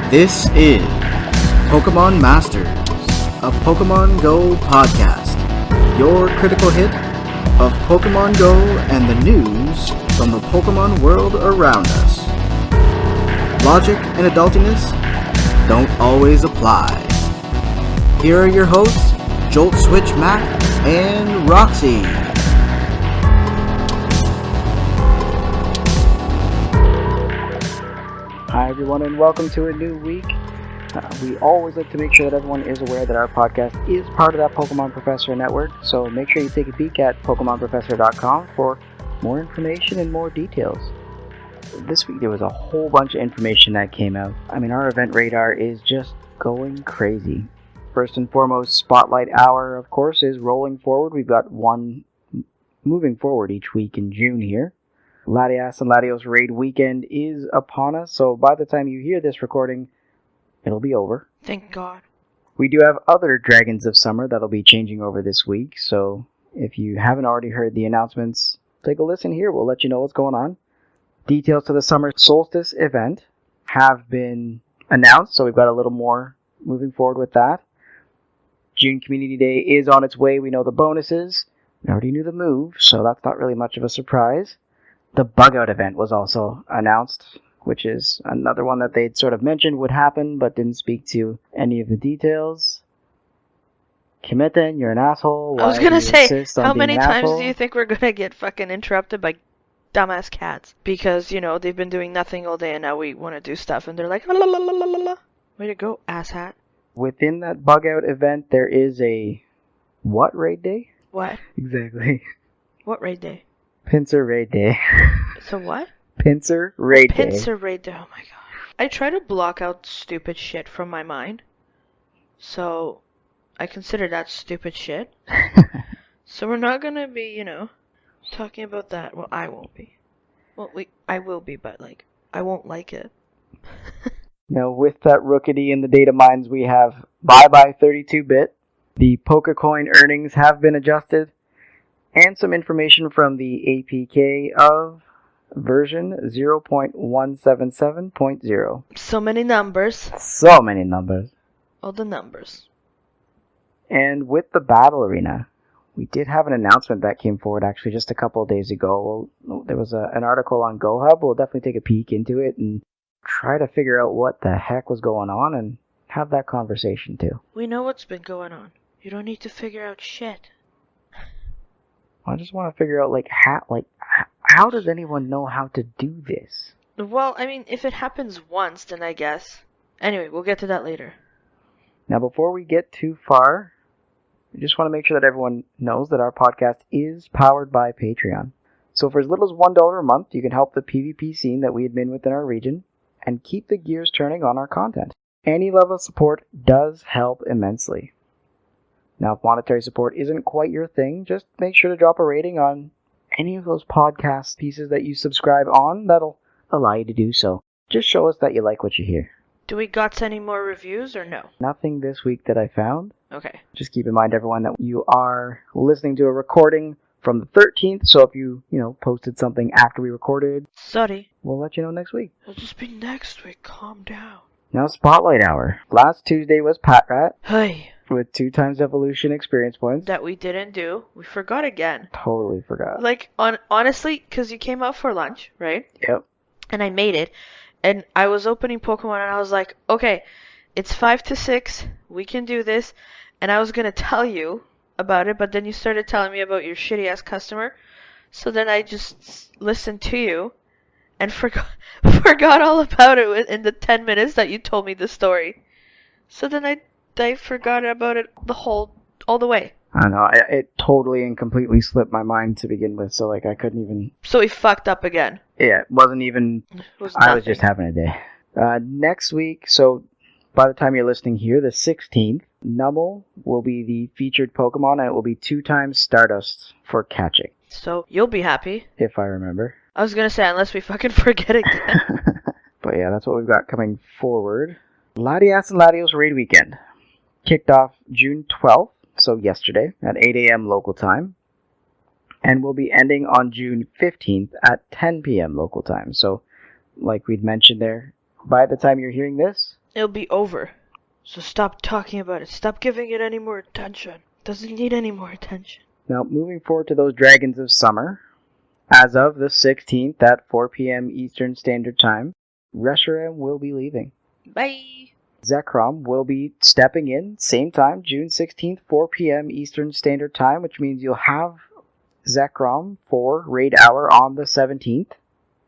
This is PkmnMstrz, a Pokemon Go podcast. Your critical hit of Pokemon Go and the news from the Pokemon world around us. Logic and adultiness don't always apply. Here are your hosts, Jolt Switch Mac and Roxy. Hi everyone and welcome to a new week. We always like to make sure that everyone is aware that our podcast is part of that Pokemon Professor network, so make sure you take a peek at PkmnMstrz.com for more information and more details. This week there was a whole bunch of information that came out. I mean, our event radar is just going crazy. First and foremost, Spotlight Hour, of course, is rolling forward. We've got one moving forward each week in June here. Latias and Latios Raid Weekend is upon us, so by the time you hear this recording, it'll be over. Thank God. We do have other Dragons of Summer that'll be changing over this week, so if you haven't already heard the announcements, take a listen here. We'll let you know what's going on. Details to the Summer Solstice event have been announced, so we've got a little more moving forward with that. June Community Day is on its way. We know the bonuses. We already knew the move, so that's not really much of a surprise. The Bug Out event was also announced, which is another one that they'd sort of mentioned would happen, but didn't speak to any of the details. Kmnmstrz, you're an asshole. I was gonna say, how many times do you think we're gonna get fucking interrupted by dumbass cats? Because, you know, they've been doing nothing all day and now we want to do stuff and they're like, la la la la la la. Way to go, asshat. Within that Bug Out event, there is a... what raid day? What? Exactly. What raid day? Pincer Raid Day. So what? Pincer Raid Day. Pincer Raid Day, oh my god. I try to block out stupid shit from my mind. So, I consider that stupid shit. So we're not gonna be, you know, talking about that. Well, I won't be. Well, I will be, but, like, I won't like it. Now, with that rookity in the data mines, we have bye-bye 32-bit. The Pokecoin earnings have been adjusted. And some information from the APK of version 0.177.0. So many numbers. So many numbers. All the numbers. And with the Battle Arena, we did have an announcement that came forward actually just a couple of days ago. There was an article on GoHub. We'll definitely take a peek into it and try to figure out what the heck was going on and have that conversation too. We know what's been going on. You don't need to figure out shit. I just want to figure out, how does anyone know how to do this? Well, I mean, if it happens once, then I guess. Anyway, we'll get to that later. Now, before we get too far, I just want to make sure that everyone knows that our podcast is powered by Patreon. So for as little as $1 a month, you can help the PvP scene that we admin within our region and keep the gears turning on our content. Any level of support does help immensely. Now, if monetary support isn't quite your thing, just make sure to drop a rating on any of those podcast pieces that you subscribe on. That'll allow you to do so. Just show us that you like what you hear. Do we got any more reviews or no? Nothing this week that I found. Okay. Just keep in mind, everyone, that you are listening to a recording from the 13th, so if you posted something after we recorded, sorry. We'll let you know next week. It'll just be next week. Calm down. Now, Spotlight Hour. Last Tuesday was Patrat. Hey. With 2x evolution experience points. That we didn't do. We forgot again. Totally forgot. Like, honestly, because you came out for lunch, right? Yep. And I made it. And I was opening Pokemon and I was like, okay, it's 5 to 6. We can do this. And I was going to tell you about it, but then you started telling me about your shitty-ass customer. So then I just listened to you and forgot all about it in the 10 minutes that you told me the story. So then I forgot about it all the way. I don't know. It totally and completely slipped my mind to begin with, so I couldn't even... So we fucked up again. Yeah, it wasn't even... I was just having a day. Next week, so by the time you're listening here, the 16th, Numble will be the featured Pokemon, and it will be 2x Stardust for catching. So you'll be happy. If I remember. I was gonna say, unless we fucking forget again. But yeah, that's what we've got coming forward. Latias and Latios Raid Weekend kicked off June 12th, so yesterday, at 8 a.m. local time, and will be ending on June 15th at 10 p.m. local time. So, like we'd mentioned there, by the time you're hearing this, it'll be over. So stop talking about it. Stop giving it any more attention. Doesn't need any more attention. Now, moving forward to those Dragons of Summer, as of the 16th at 4 p.m. Eastern Standard Time, Reshiram will be leaving. Bye! Zekrom will be stepping in, same time, June 16th, 4 p.m. Eastern Standard Time, which means you'll have Zekrom for Raid Hour on the 17th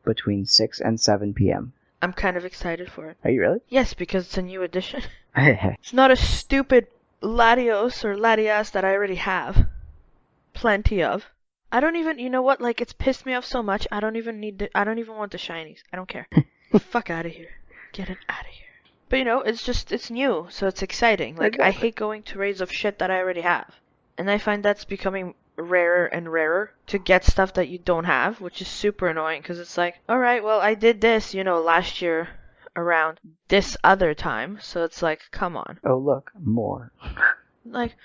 between 6 and 7 p.m. I'm kind of excited for it. Are you really? Yes, because it's a new edition. It's not a stupid Latios or Latias that I already have. Plenty of. I don't even, you know what, like, it's pissed me off so much, I don't even want the shinies. I don't care. Fuck out of here. Get it out of here. But you know, it's new, so it's exciting. Like, exactly. I hate going to raids of shit that I already have. And I find that's becoming rarer and rarer to get stuff that you don't have, which is super annoying, because it's like, alright, well, I did this, you know, last year around this other time, so it's like, come on. Oh, look, more. Like,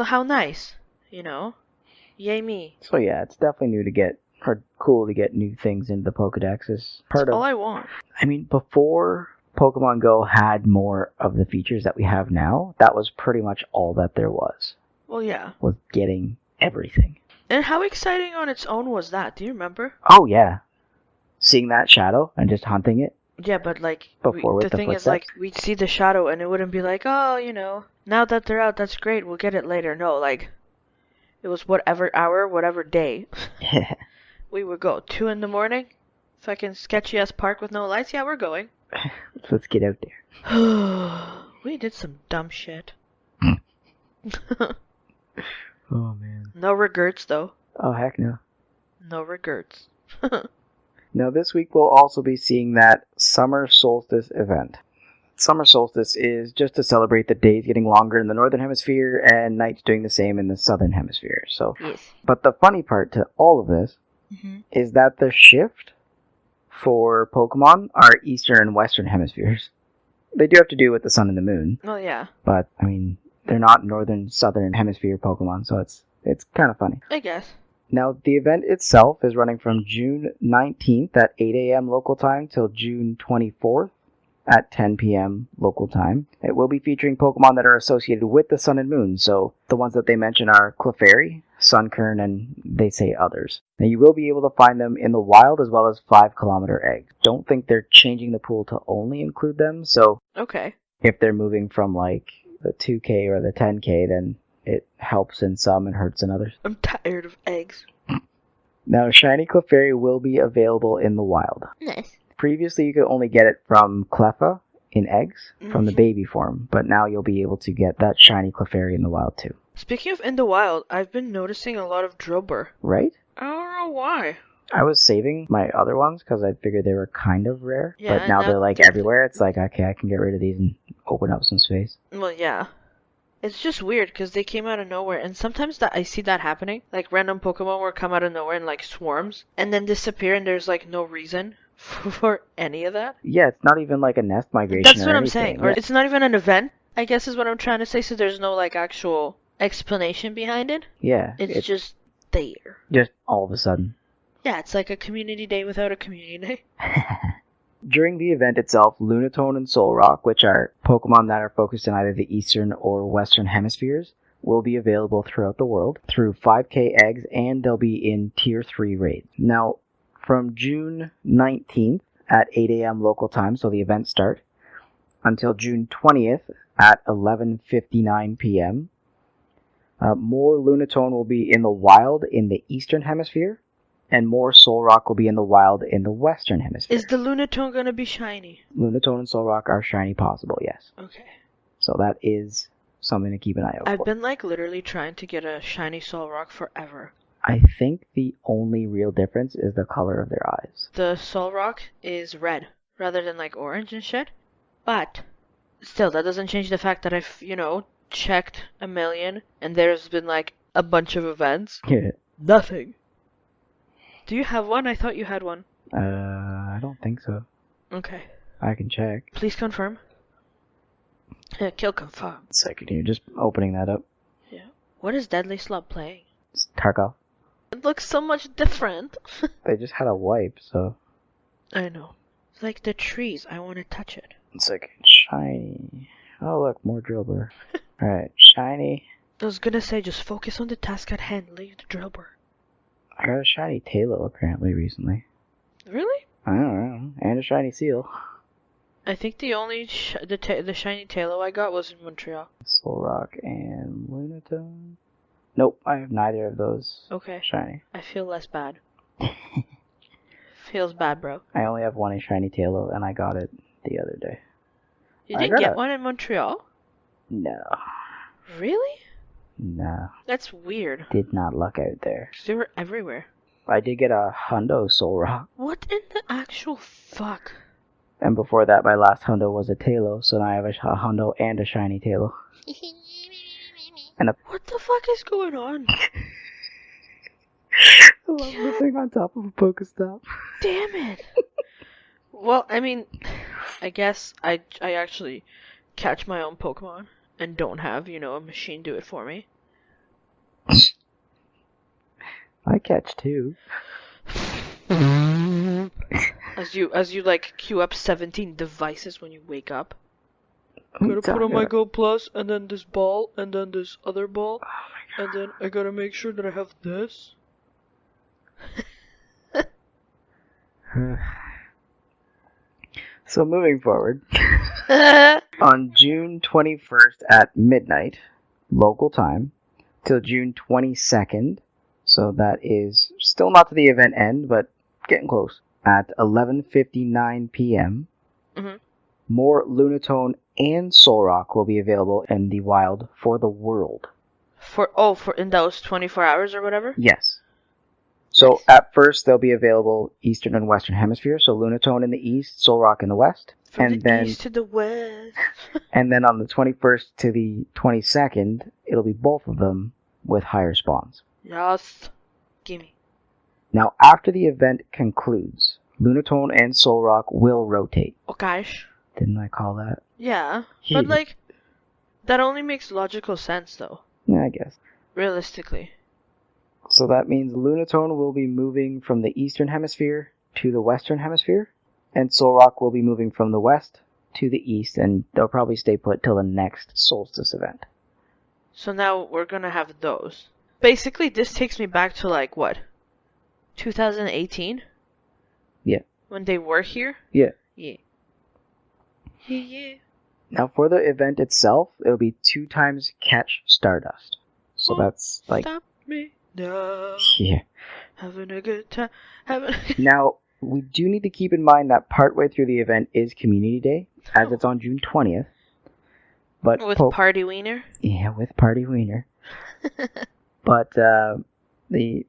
how nice, you know? Yay me. So yeah, it's definitely new to get, or cool to get new things into the Pokedex. Is part That's of all I want. I mean, before Pokemon Go had more of the features that we have now, that was pretty much all that there was. Well, yeah. Was getting everything. And how exciting on its own was that? Do you remember? Oh, yeah. Seeing that shadow and just hunting it. Yeah, but like, the thing footsteps. Is, like, we'd see the shadow and it wouldn't be like, oh, you know, now that they're out, that's great, we'll get it later. No, like, it was whatever hour, whatever day. We would go. 2 a.m, fucking sketchy ass park with no lights. Yeah, we're going. Let's get out there. We did some dumb shit. Oh, man. No regrets, though. Oh, heck no. No regrets. Now, this week we'll also be seeing that Summer Solstice event. Summer Solstice is just to celebrate the days getting longer in the Northern Hemisphere and nights doing the same in the Southern Hemisphere. So, yes. But the funny part to all of this is that the shift for Pokemon are Eastern and Western Hemispheres. They do have to do with the Sun and the Moon. Oh, yeah. But, I mean, they're not Northern, Southern Hemisphere Pokemon, so it's kind of funny. I guess. Now, the event itself is running from June 19th at 8 a.m. local time till June 24th at 10 p.m. local time. It will be featuring Pokemon that are associated with the Sun and Moon, so the ones that they mention are Clefairy, Sunkern, and they say others. Now, you will be able to find them in the wild as well as 5-kilometer eggs. Don't think they're changing the pool to only include them, so okay. If they're moving from, like, the 2K or the 10K, then it helps in some and hurts in others. I'm tired of eggs. Now, Shiny Clefairy will be available in the wild. Nice. Previously, you could only get it from Cleffa in eggs, from the baby form, but now you'll be able to get that Shiny Clefairy in the wild, too. Speaking of in the wild, I've been noticing a lot of Drillbur. Right? I don't know why. I was saving my other ones because I figured they were kind of rare, yeah, but now they're, like, everywhere. It's like, okay, I can get rid of these and open up some space. Well, yeah. It's just weird because they came out of nowhere, and sometimes I see that happening. Like, random Pokemon will come out of nowhere in, like, swarms, and then disappear, and there's, like, no reason for any of that. Yeah, it's not even, like, a nest migration. That's what or I'm anything. saying. Or it's not even an event, I guess is what I'm trying to say, so there's no, like, actual explanation behind it. Yeah. It's just there. Just all of a sudden. Yeah, it's like a community day without a community day. During the event itself, Lunatone and Solrock, which are Pokemon that are focused in either the Eastern or Western Hemispheres, will be available throughout the world through 5K eggs, and they'll be in Tier 3 raids. Now, from June 19th at 8 a.m. local time, so the event start, until June 20th at 11:59 p.m., more Lunatone will be in the wild in the Eastern Hemisphere, and more Solrock will be in the wild in the Western Hemisphere. Is the Lunatone gonna be shiny? Lunatone and Solrock are shiny possible, yes. Okay. So that is something to keep an eye out for. I've been, like, literally trying to get a shiny Solrock forever. I think the only real difference is the color of their eyes. The Solrock is red, rather than, like, orange and shit. But, still, that doesn't change the fact that I've, you know, checked a million, and there's been, like, a bunch of events. Yeah. Nothing. Do you have one? I thought you had one. I don't think so. Okay. I can check. Please confirm. Yeah, kill confirm. Second here, just opening that up. Yeah. What is Deadly Slug playing? It's Tarkov. It looks so much different. They just had a wipe, so... I know. It's like the trees. I want to touch it. It's like shiny. Oh, look, more Drillbur. Alright, shiny. I was gonna say, just focus on the task at hand, leave the Drillbur. I got a shiny Tailo apparently recently. Really? I don't know. And a shiny Seal. I think the only the shiny Tailo I got was in Montreal. Solrock and Lunatone. Nope, I have neither of those. Okay. Shiny. I feel less bad. Feels bad, bro. I only have one shiny Tailo, and I got it the other day. You didn't get one in Montreal? No. Really? No. That's weird. Did not luck out there. 'Cause they were everywhere. I did get a Hundo Solrock. What in the actual fuck? And before that, my last Hundo was a Tailo, so now I have a Hundo and a shiny Tailo. And what the fuck is going on? I love living on top of a Pokestop. Damn it. Well, I mean, I guess I actually catch my own Pokemon and don't have, a machine do it for me. I catch two. As you like queue up 17 devices when you wake up. I gotta put on my Go Plus, and then this ball, and then this other ball, and then I gotta make sure that I have this. So moving forward, on June 21st at midnight, local time, till June 22nd, so that is still not to the event end, but getting close, at 11:59 p.m., more Lunatone and Solrock will be available in the wild for the world. For in those 24 hours or whatever? Yes. So at first they'll be available Eastern and Western Hemisphere. So Lunatone in the East, Solrock in the West. From the East to the West. And then on the 21st to the 22nd, it'll be both of them with higher spawns. Yes. Gimme. Now after the event concludes, Lunatone and Solrock will rotate. Oh gosh. Didn't I call that? Yeah. But that only makes logical sense though. Yeah, I guess. Realistically. So that means Lunatone will be moving from the Eastern Hemisphere to the Western Hemisphere, and Solrock will be moving from the West to the East, and they'll probably stay put till the next Solstice event. So now we're gonna have those. Basically, this takes me back to 2018? Yeah. When they were here? Yeah. Yeah. Yeah. Now for the event itself, it'll be 2 times catch Stardust. So that's Stop me. No. Yeah. Having a good time. Now, we do need to keep in mind that partway through the event is Community Day, as it's on June 20th. But with Party Wiener? Yeah, with Party Wiener. But the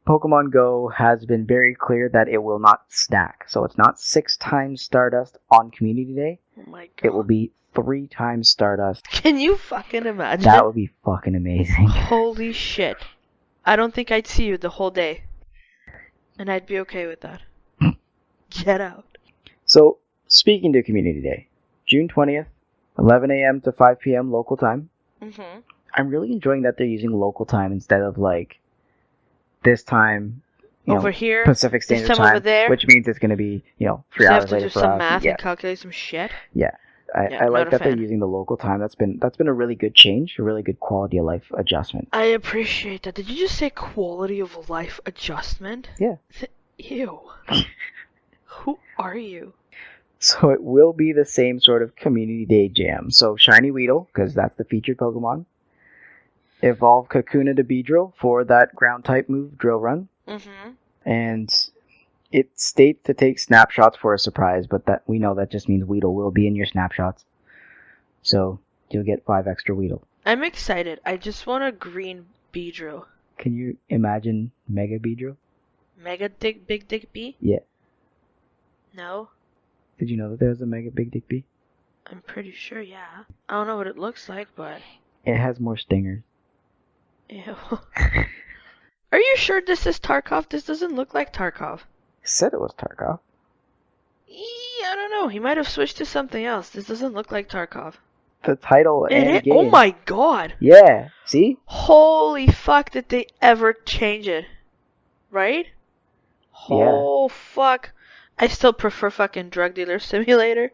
Pokemon Go has been very clear that it will not stack. So it's not 6 times Stardust on Community Day. Oh my god. It will be 3 times Stardust. Can you fucking imagine? That would be fucking amazing. Holy shit. I don't think I'd see you the whole day. And I'd be okay with that. Get out. So, speaking to Community Day, June 20th, 11 a.m. to 5 p.m. local time. Mm-hmm. I'm really enjoying that they're using local time instead of this time, over here, Pacific Standard Time, over there, which means it's going to be, 3 hours later for us. You have to do some math and calculate some shit. Yeah. I like that they're using the local time. That's been a really good change, a really good quality of life adjustment. I appreciate that. Did you just say quality of life adjustment? Yeah. Ew. Who are you? So it will be the same sort of Community Day jam. So Shiny Weedle, because that's the featured Pokemon. Evolve Kakuna to Beedrill for that ground type move, Drill Run. Mm-hmm. And it states to take snapshots for a surprise, but that we know that just means Weedle will be in your snapshots. So you'll get 5 extra Weedle. I'm excited. I just want a green Beedrill. Can you imagine Mega Beedrill? Mega Big Dick B? Yeah. No? Did you know that there's a Mega Big Dick B? I'm pretty sure, yeah. I don't know what it looks like, but... It has more stingers. Ew. Are you sure this is Tarkov? This doesn't look like Tarkov. Said it was Tarkov. I don't know. He might have switched to something else. This doesn't look like Tarkov. The title and the game. Oh my god. Yeah. See? Holy fuck, did they ever change it? Right? Yeah. Oh fuck. I still prefer fucking Drug Dealer Simulator.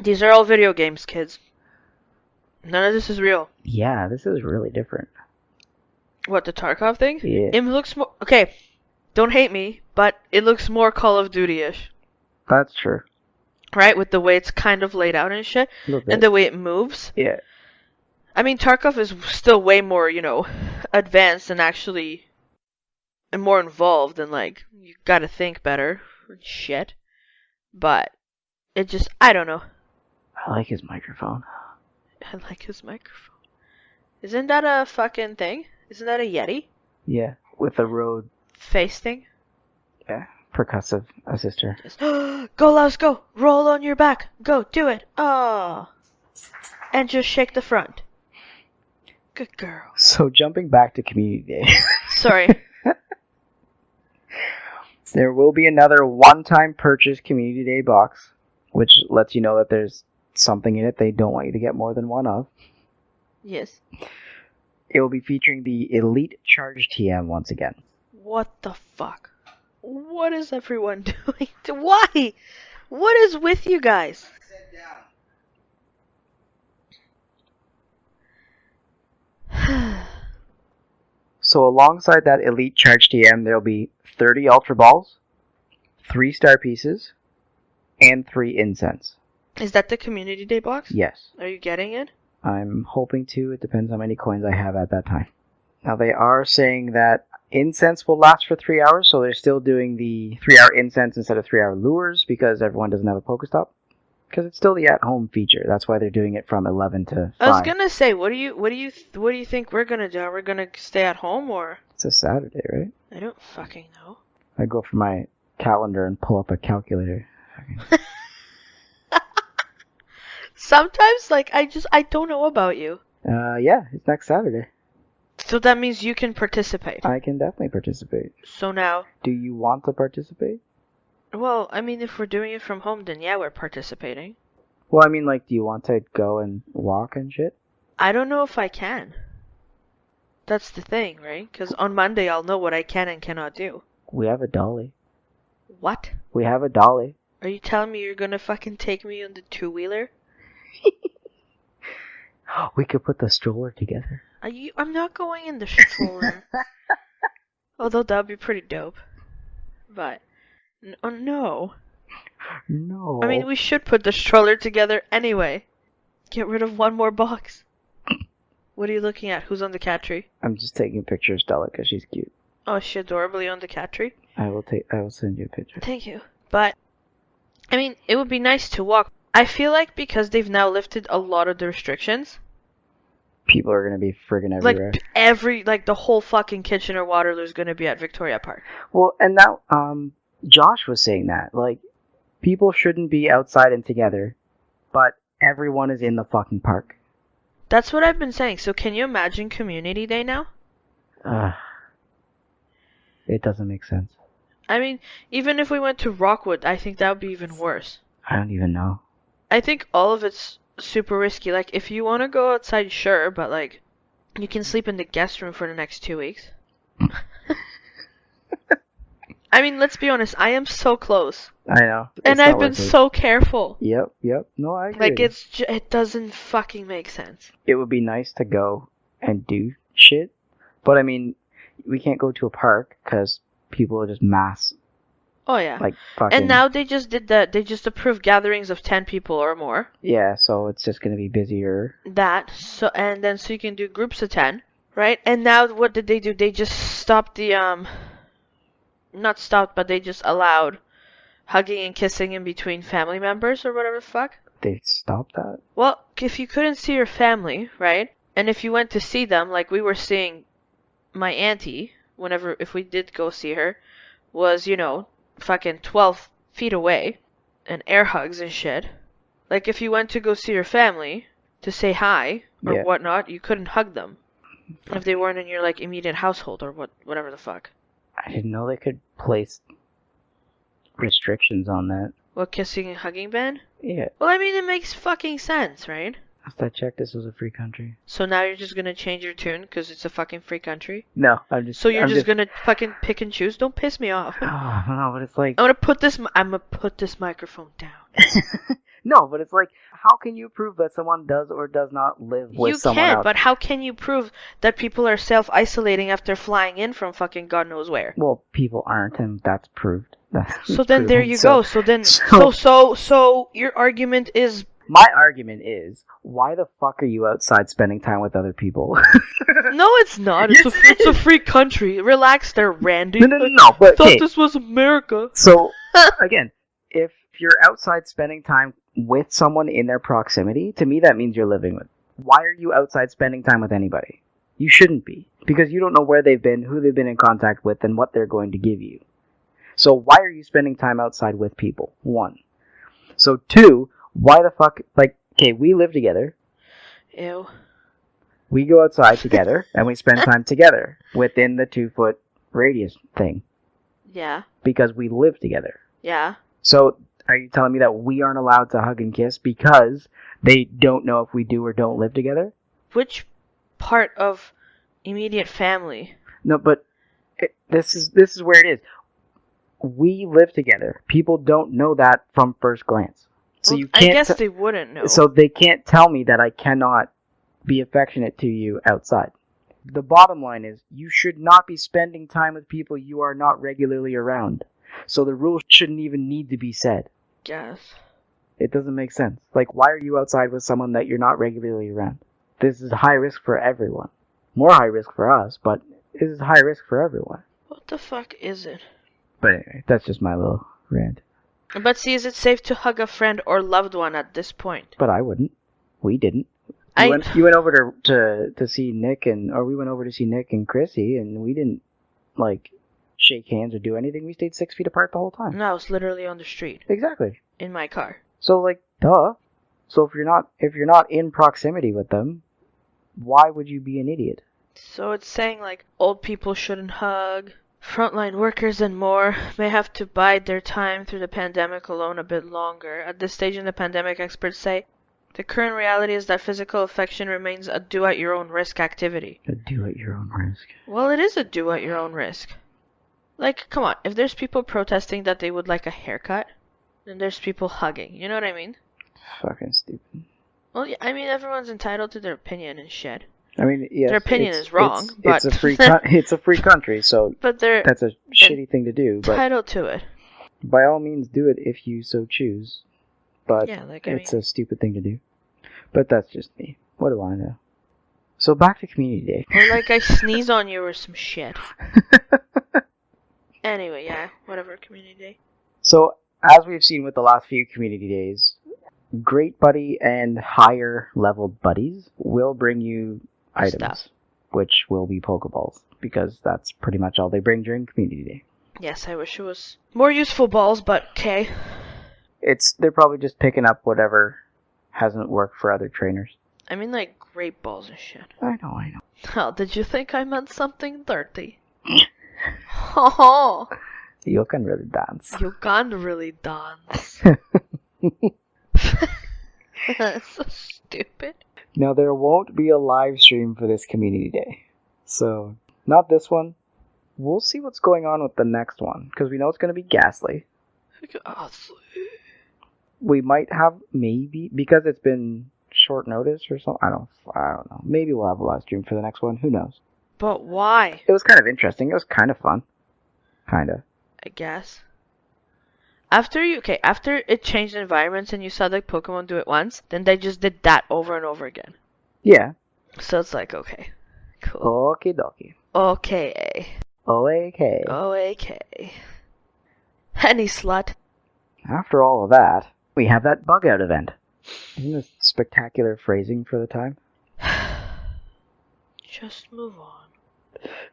These are all video games, kids. None of this is real. Yeah, this is really different. What, the Tarkov thing? Yeah. It looks more... Okay, don't hate me, but it looks more Call of Duty-ish. That's true. Right? With the way it's kind of laid out and shit. And the way it moves. Yeah. I mean, Tarkov is still way more, advanced and actually... and more involved and, you gotta think better. Shit. But... it just... I don't know. I like his microphone. I like his microphone. Isn't that a fucking thing? Isn't that a Yeti? Yeah, with a Rode face thing. Yeah, percussive assister. Go, Louse, go! Roll on your back. Go, do it. Oh, and just shake the front. Good girl. So jumping back to Community Day. Sorry. There will be another one-time purchase Community Day box, which lets you know that there's something in it they don't want you to get more than one of. Yes. It will be featuring the Elite Charge TM once again. What the fuck? What is everyone doing? Why? What is with you guys? Sit down. So alongside that Elite Charge TM, there will be 30 Ultra Balls, 3 Star Pieces, and 3 Incense. Is that the Community Day box? Yes. Are you getting it? I'm hoping to. It depends how many coins I have at that time. Now they are saying that incense will last for 3 hours, so they're still doing the 3-hour incense instead of 3-hour lures because everyone doesn't have a Pokestop. Because it's still the at-home feature. That's why they're doing it from 11 to 5. I was gonna say, what do you think we're gonna do? Are we gonna stay at home or? It's a Saturday, right? I don't fucking know. I go for my calendar and pull up a calculator. Sometimes, I don't know about you. Yeah, it's next Saturday. So that means you can participate. I can definitely participate. So now... Do you want to participate? Well, I mean, if we're doing it from home, then yeah, we're participating. Well, I mean, do you want to go and walk and shit? I don't know if I can. That's the thing, right? Because on Monday I'll know what I can and cannot do. We have a dolly. What? We have a dolly. Are you telling me you're gonna fucking take me on the two-wheeler? We could put the stroller together. I'm not going in the stroller. Although that would be pretty dope. But, no. No. I mean, we should put the stroller together anyway. Get rid of one more box. What are you looking at? Who's on the cat tree? I'm just taking a picture of Stella because she's cute. Oh, is she adorably on the cat tree? I will send you a picture. Thank you. But, I mean, it would be nice to walk. I feel like because they've now lifted a lot of the restrictions, people are going to be friggin' everywhere. The whole fucking Kitchener-Waterloo is going to be at Victoria Park. Well, and that, Josh was saying that, people shouldn't be outside and together, but everyone is in the fucking park. That's what I've been saying. So can you imagine Community Day now? It doesn't make sense. I mean, even if we went to Rockwood, I think that would be even worse. I don't even know. I think all of it's super risky. If you want to go outside, sure, but, you can sleep in the guest room for the next 2 weeks. I mean, let's be honest, I am so close. I know. And I've been so careful. Yep. No, I agree. It doesn't fucking make sense. It would be nice to go and do shit, but I mean, we can't go to a park because people are just mass. Oh, yeah. Fucking... And now they just did that. They just approved gatherings of 10 people or more. Yeah, so it's just going to be busier. So you can do groups of 10, right? And now what did they do? They just stopped not stopped, but they just allowed hugging and kissing in between family members or whatever the fuck. They stopped that? Well, if you couldn't see your family, right? And if you went to see them, we were seeing my auntie, if we did go see her, was, fucking 12 feet away, and air hugs and shit. If you went to go see your family to say hi or whatnot, you couldn't hug them if they weren't in your immediate household or whatever the fuck. I didn't know they could place restrictions on that. What, kissing and hugging ban? Yeah. Well, I mean, it makes fucking sense, right? Last I checked, this was a free country. So now you're just gonna change your tune because it's a fucking free country? No, I'm just... So you're just gonna fucking pick and choose? Don't piss me off. Oh, no, but it's like... I'm gonna put this microphone down. No, but it's like, how can you prove that someone does or does not live with someone else? You can't, but how can you prove that people are self-isolating after flying in from fucking God knows where? Well, people aren't, and that's proved. So then there you go. So your argument is... My argument is, why the fuck are you outside spending time with other people? No, it's not. It's a free country. Relax there, Randy. No, but... I thought this was America. So, again, if you're outside spending time with someone in their proximity, to me that means you're living with. Why are you outside spending time with anybody? You shouldn't be. Because you don't know where they've been, who they've been in contact with, and what they're going to give you. So why are you spending time outside with people? 1. So 2, why the fuck... Like, okay, we live together. Ew. We go outside together, and we spend time together within the 2-foot radius thing. Yeah. Because we live together. Yeah. So... Are you telling me that we aren't allowed to hug and kiss because they don't know if we do or don't live together? Which part of immediate family? No, but this is where it is. We live together. People don't know that from first glance. So well, you can't. I guess they wouldn't know. So they can't tell me that I cannot be affectionate to you outside. The bottom line is, you should not be spending time with people you are not regularly around. So the rules shouldn't even need to be said. Guess. It doesn't make sense. Like, why are you outside with someone that you're not regularly around? This is high risk for everyone. More high risk for us, but this is high risk for everyone. What the fuck is it? But anyway, that's just my little rant. But see, is it safe to hug a friend or loved one at this point? But I wouldn't. We didn't. You went over to see Nick we went over to see Nick and Chrissy, and we didn't, like, shake hands or do anything. We stayed 6 feet apart the whole time. No, I was literally on the street. Exactly. In my car. So, like, duh. So if you're not in proximity with them, why would you be an idiot? So it's saying, like, old people shouldn't hug, frontline workers and more may have to bide their time through the pandemic alone a bit longer. At this stage in the pandemic, experts say, the current reality is that physical affection remains a do-at-your-own-risk activity. A do-at-your-own-risk? Well, it is a do-at-your-own-risk. Like, come on, if there's people protesting that they would like a haircut, then there's people hugging, you know what I mean? Fucking stupid. Well, yeah, I mean, everyone's entitled to their opinion and shit. I mean, yes, their opinion is wrong, but... It's a free country, so but that's a shitty thing to do. But entitled to it. By all means, do it if you so choose. But yeah, like, it's a stupid thing to do. But that's just me. What do I know? So back to Community Day. Or like I sneeze on you or some shit. Anyway, yeah, whatever, Community Day. So, as we've seen with the last few Community Days, Great Buddy and higher leveled buddies will bring you items, which will be Pokeballs, because that's pretty much all they bring during Community Day. Yes, I wish it was more useful balls, but okay. They're probably just picking up whatever hasn't worked for other trainers. I mean, like, grape balls and shit. I know. Oh, did you think I meant something dirty? Oh, you can really dance. You can really dance. That's so stupid. Now, there won't be a live stream for this Community Day. So, not this one. We'll see what's going on with the next one, because we know it's going to be Ghastly. Ghastly. We might have, maybe, because it's been short notice or something. I don't know. Maybe we'll have a live stream for the next one. Who knows? But why? It was kind of interesting. It was kind of fun. Kinda. I guess. After it changed environments and you saw the Pokemon do it once, then they just did that over and over again. Yeah. So it's like, okay. Cool. Okie dokie. Okay. O-A-K. O-A-K. Any slut. After all of that, we have that bug out event. Isn't this spectacular phrasing for the time? Just move on.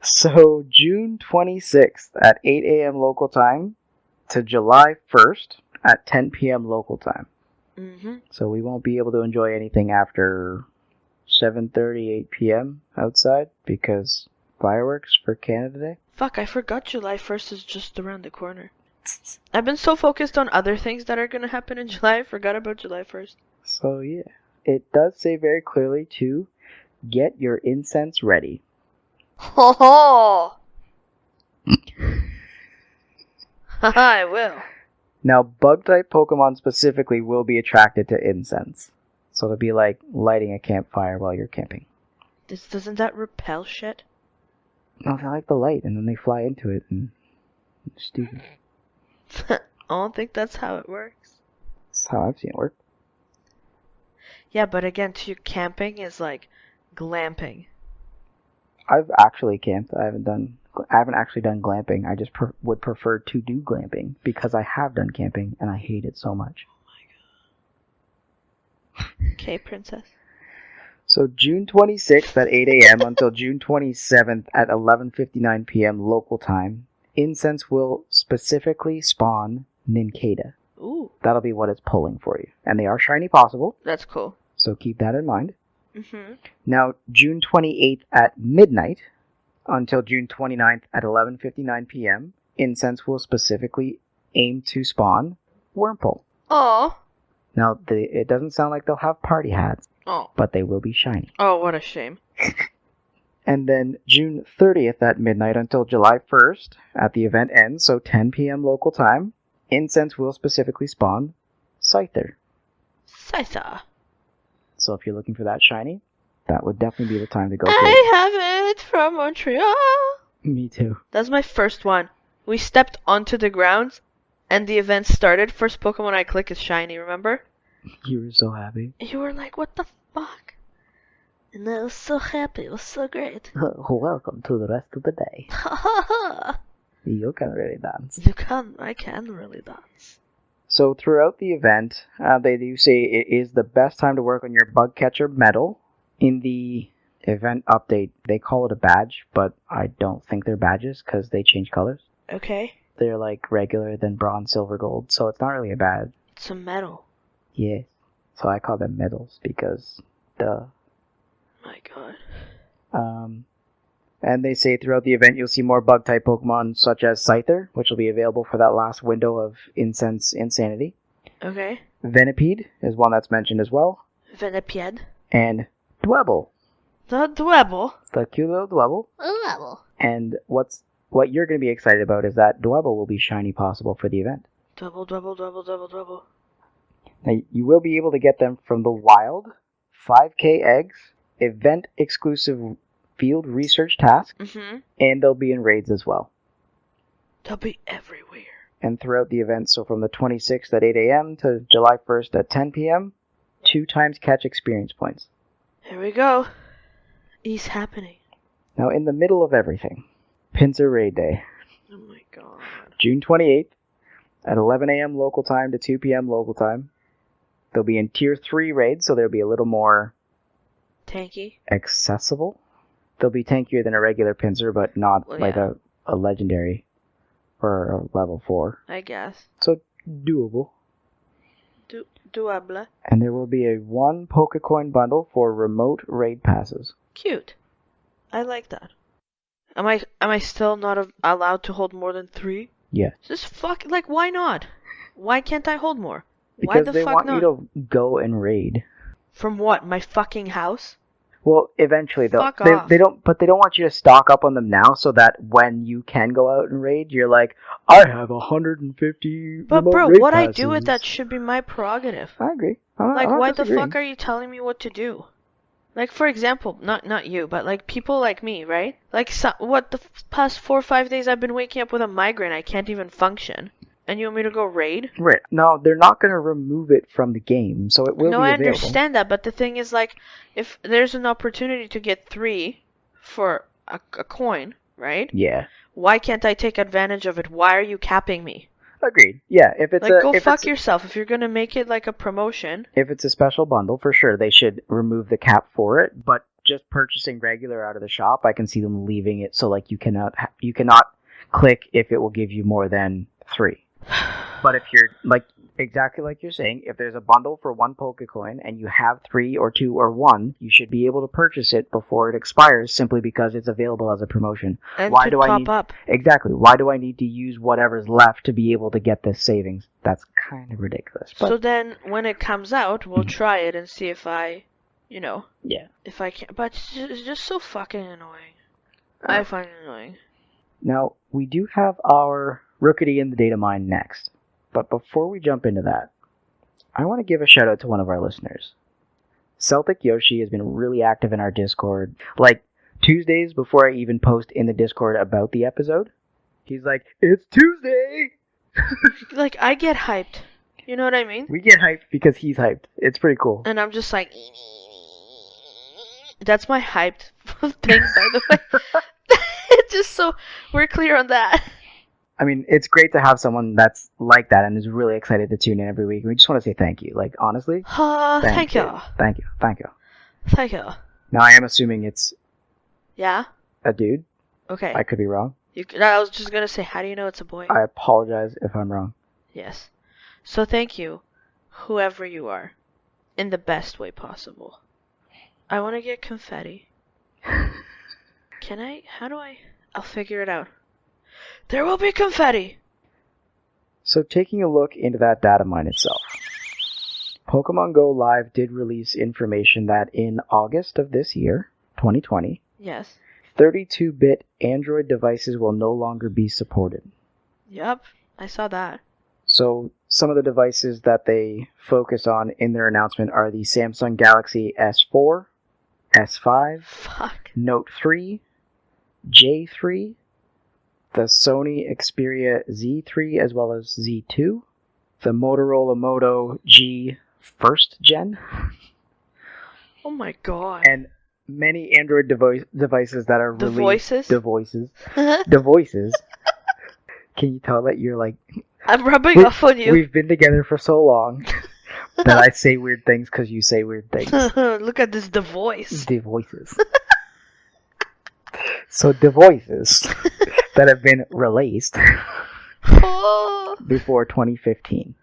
So, June 26th at 8 a.m. local time to July 1st at 10 p.m. local time. Mm-hmm. So we won't be able to enjoy anything after 7:30, 8 p.m. outside because fireworks for Canada Day. Fuck, I forgot July 1st is just around the corner. I've been so focused on other things that are going to happen in July, I forgot about July 1st. So, yeah. it does say very clearly to get your incense ready. Ho ho! I will. Now, bug-type Pokemon specifically will be attracted to incense. So it'll be like lighting a campfire while you're camping. Doesn't that repel shit? No, they like the light, and then they fly into it, and it's stupid. I don't think that's how it works. That's how I've seen it work. Yeah, but again, to camping is like glamping. I've actually camped. I haven't actually done glamping. I just would prefer to do glamping because I have done camping and I hate it so much. Okay, princess. So June 26th at 8 a.m. until June 27th at 11:59 p.m. local time, incense will specifically spawn Nincada. Ooh. That'll be what it's pulling for you. And they are shiny possible. That's cool. So keep that in mind. Mm-hmm. Now, June 28th at midnight until June 29th at 11:59 p.m., incense will specifically aim to spawn Wurmple. Oh. Now, it doesn't sound like they'll have party hats, but they will be shiny. Oh, what a shame. And then June 30th at midnight until July 1st at the event ends, so 10 p.m. local time, incense will specifically spawn Scyther. Scyther. So if you're looking for that shiny, that would definitely be the time to go. I have it from Montreal. Me too. That's my first one. We stepped onto the grounds, and the event started. First Pokemon I click is shiny, remember? You were so happy. You were like, what the fuck? And I was so happy. It was so great. Welcome to the rest of the day. Ha ha ha! You can really dance. I can really dance. So throughout the event, they do say it is the best time to work on your bug catcher medal. In the event update, they call it a badge, but I don't think they're badges because they change colors. Okay. They're like regular, then bronze, silver, gold, so it's not really a badge. It's a medal. Yeah. So I call them medals because, duh. My god. And they say throughout the event you'll see more bug-type Pokemon such as Scyther, which will be available for that last window of Incense Insanity. Okay. Venipede is one that's mentioned as well. Venipede. And Dwebble. The Dwebble. The cute little Dwebble. Dwebble. And what you're going to be excited about is that Dwebble will be shiny possible for the event. Dwebble. Now, you will be able to get them from the wild, 5K eggs, event-exclusive field research task, and they'll be in raids as well. They'll be everywhere. And throughout the event, so from the 26th at 8 a.m. to July 1st at 10 p.m., 2 times catch experience points. Here we go. It's happening. Now, in the middle of everything, Pinsir Raid Day. Oh my god. June 28th at 11 a.m. local time to 2 p.m. local time. They'll be in Tier 3 raids, so they'll be a little more tanky, accessible. They'll be tankier than a regular Pinsir, but not like a legendary or a level 4. I guess. So, doable. Doable. And there will be a 1 Pokecoin bundle for remote raid passes. Cute. I like that. Am I still not allowed to hold more than 3? Yeah. Just fuck, like, why not? Why can't I hold more? Because why the they fuck want not? you to go and raid. From what? My fucking house? Well, eventually they don't want you to stock up on them now, so that when you can go out and raid, you're like, I have 150. But bro, raid what passes. I do with that should be my prerogative. I agree. Like, why the fuck are you telling me what to do? Like, for example, not you, but like people like me, right? Like, the past 4 or 5 days I've been waking up with a migraine. I can't even function. And you want me to go raid? Right. No, they're not going to remove it from the game, so it will be available. No, I understand that, but the thing is, like, if there's an opportunity to get 3 for a coin, right? Yeah. Why can't I take advantage of it? Why are you capping me? Agreed. Yeah, if it's like, go fuck yourself. If you're going to make it like a promotion. If it's a special bundle, for sure, they should remove the cap for it, but just purchasing regular out of the shop, I can see them leaving it so, like, you cannot click if it will give you more than 3. But if you're, like, exactly like you're saying, if there's a bundle for 1 Pokecoin and you have 3 or 2 or 1, you should be able to purchase it before it expires simply because it's available as a promotion. And Why to do I top need up. Exactly. Why do I need to use whatever's left to be able to get this savings? That's kind of ridiculous. But So then when it comes out, we'll try it and see if I, yeah. if I can. But it's just so fucking annoying. I find it annoying. Now, we do have our Rookity in the data mine next. But before we jump into that, I want to give a shout out to one of our listeners. Celtic Yoshi has been really active in our Discord. Like, Tuesdays before I even post in the Discord about the episode, he's like, "It's Tuesday!" Like, I get hyped. You know what I mean? We get hyped because he's hyped. It's pretty cool. And I'm just like... That's my hyped thing, by the way. It's just so... We're clear on that. I mean, it's great to have someone that's like that and is really excited to tune in every week. We just want to say thank you. Like, honestly. Thank you. Thank you. Thank you. Thank you. Now, I am assuming it's Yeah? a dude. Okay. I could be wrong. I was just gonna say, how do you know it's a boy? I apologize if I'm wrong. Yes. So thank you, whoever you are, in the best way possible. I want to get confetti. Can I? How do I? I'll figure it out. There will be confetti! So taking a look into that data mine itself. Pokemon Go Live did release information that in August of this year, 2020, Yes. 32-bit Android devices will no longer be supported. Yup. I saw that. So some of the devices that they focus on in their announcement are the Samsung Galaxy S4, S5, Fuck. Note 3, J3, the Sony Xperia Z3 as well as Z2, the Motorola Moto G first gen, Oh my god. and many Android devices that are The released. voices? Devices. Can you tell that you're like... I'm rubbing off on you. We've been together for so long that I say weird things because you say weird things. Look at this device. Devices. So devices that have been released Oh. before 2015.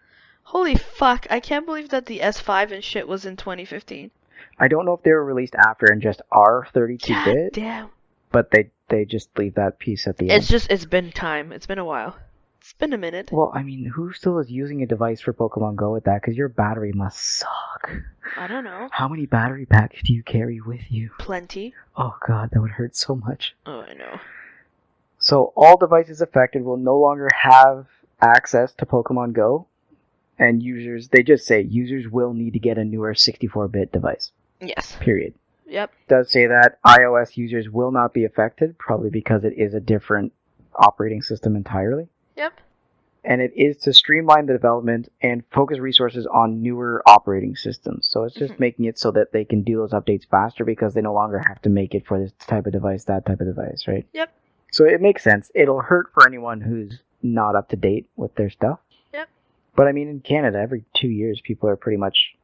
Holy fuck. I can't believe that the S5 and shit was in 2015. I don't know if they were released after and just are 32-bit, Damn. but they just leave that piece at the end. It's been time. It's been a while. It's been a minute. Well, I mean, who still is using a device for Pokemon Go with that? Because your battery must suck. I don't know. How many battery packs do you carry with you? Plenty. Oh god, that would hurt so much. Oh, I know. So all devices affected will no longer have access to Pokemon Go. And users, they just say users will need to get a newer 64-bit device. Yes. Period. Yep. It does say that iOS users will not be affected, probably because it is a different operating system entirely. Yep. And it is to streamline the development and focus resources on newer operating systems. So it's just making it so that they can do those updates faster because they no longer have to make it for this type of device, that type of device, right? Yep. So it makes sense. It'll hurt for anyone who's not up to date with their stuff. Yep. But I mean, in Canada, every 2 years, people are pretty much,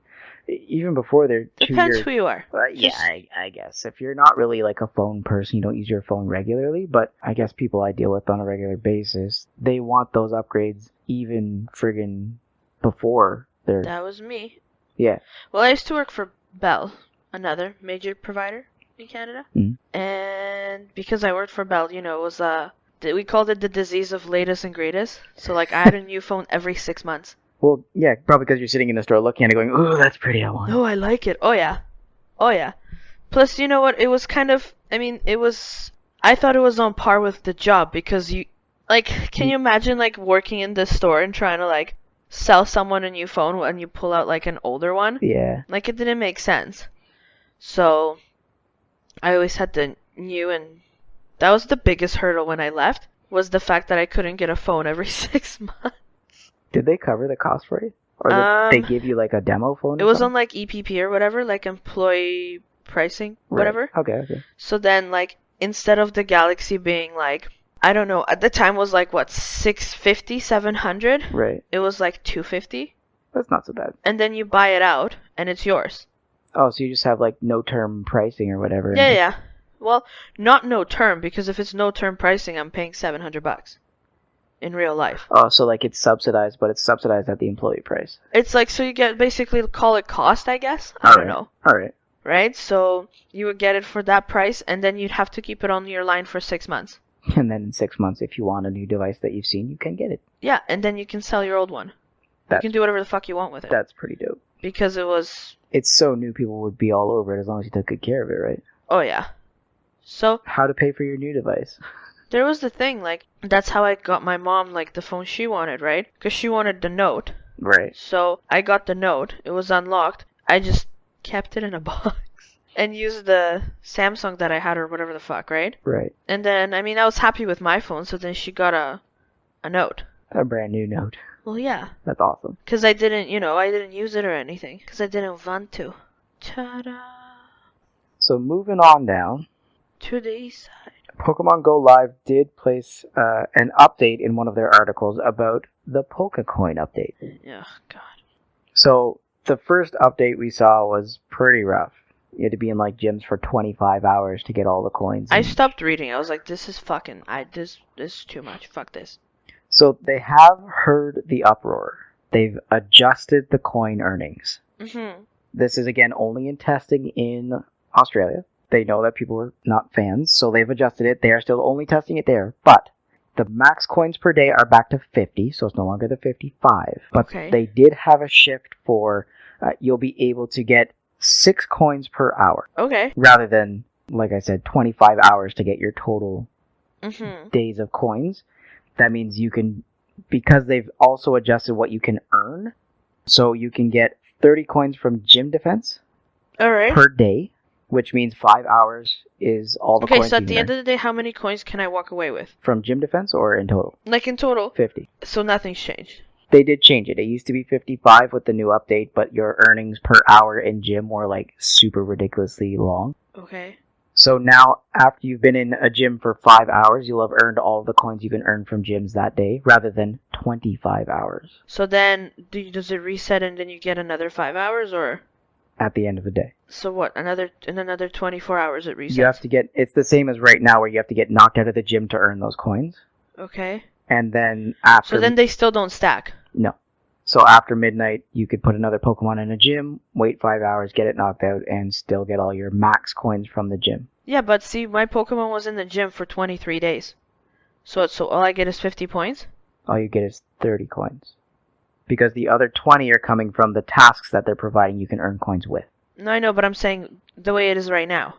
even before their 2 Depends years. who you are. Yeah, I guess. If you're not really like a phone person, you don't use your phone regularly, but I guess people I deal with on a regular basis, they want those upgrades even friggin' before they're... That was me. Yeah. Well, I used to work for Bell, another major provider in Canada. Mm-hmm. And because I worked for Bell, it was, we called it the disease of latest and greatest. So, like, I had a new phone every 6 months. Well, yeah, probably because you're sitting in the store looking at it going, ooh, that's pretty, I want it. Oh, I like it. Oh, yeah. Oh, yeah. Plus, you know what? It was kind of, I thought it was on par with the job because can you imagine, like, working in this store and trying to, like, sell someone a new phone when you pull out, like, an older one? Yeah. Like, it didn't make sense. So, I always had the new, and that was the biggest hurdle when I left, was the fact that I couldn't get a phone every 6 months. Did they cover the cost for you? Or did they give you, like, a demo phone? It was on, like, EPP or whatever, like, employee pricing, whatever. Right. Okay. So then, like, instead of the Galaxy being, like, I don't know, at the time was, like, what, $650, $700? Right. It was, like, $250. That's not so bad. And then you buy it out, and it's yours. Oh, so you just have, like, no-term pricing or whatever. Yeah. Well, not no term, because if it's no term pricing, I'm paying $700. in real life. Oh, so like it's subsidized, but it's subsidized at the employee price. It's like, so you get basically call it cost, I guess. I don't know. All right. Right? So you would get it for that price, and then you'd have to keep it on your line for 6 months. And then in 6 months, if you want a new device that you've seen, you can get it. Yeah, and then you can sell your old one. You can do whatever the fuck you want with it. That's pretty dope. Because it was... It's so new, people would be all over it as long as you took good care of it, right? Oh, yeah. So... How to pay for your new device. There was the thing, like, that's how I got my mom, like, the phone she wanted, right? Because she wanted the Note. Right. So I got the Note. It was unlocked. I just kept it in a box. And used the Samsung that I had or whatever the fuck, right? Right. And then, I mean, I was happy with my phone, so then she got a Note. A brand new Note. Well, yeah. That's awesome. Because I didn't, I didn't use it or anything. Because I didn't want to. Ta-da! So moving on down. To the east side. Pokemon Go Live did place an update in one of their articles about the Pokecoin update. Oh, God. So the first update we saw was pretty rough. You had to be in like gyms for 25 hours to get all the coins. I stopped reading. I was like, this is fucking... This is too much. Fuck this. So they have heard the uproar. They've adjusted the coin earnings. Mm-hmm. This is again only in testing in Australia. They know that people are not fans, so they've adjusted it. They are still only testing it there. But the max coins per day are back to 50, so it's no longer the 55. But they did have a shift for you'll be able to get 6 coins per hour. Okay. Rather than, like I said, 25 hours to get your total days of coins. That means you can, because they've also adjusted what you can earn, so you can get 30 coins from gym defense per day, which means 5 hours is all the coins. Okay, so at the end of the day, how many coins can I walk away with? From gym defense or in total? Like in total? 50. So nothing's changed. They did change it. It used to be 55 with the new update, but your earnings per hour in gym were like super ridiculously long. Okay. So now, after you've been in a gym for 5 hours, you'll have earned all the coins you can earn from gyms that day, rather than 25 hours. So then, does it reset and then you get another 5 hours, or? At the end of the day. So what, in another 24 hours it resets? You have to get, it's the same as right now where you have to get knocked out of the gym to earn those coins. Okay. And then after... So then they still don't stack? No. So after midnight, you could put another Pokemon in a gym, wait 5 hours, get it knocked out, and still get all your max coins from the gym. Yeah, but see, my Pokemon was in the gym for 23 days. So all I get is 50 points? All you get is 30 coins. Because the other 20 are coming from the tasks that they're providing you can earn coins with. No, I know, but I'm saying the way it is right now.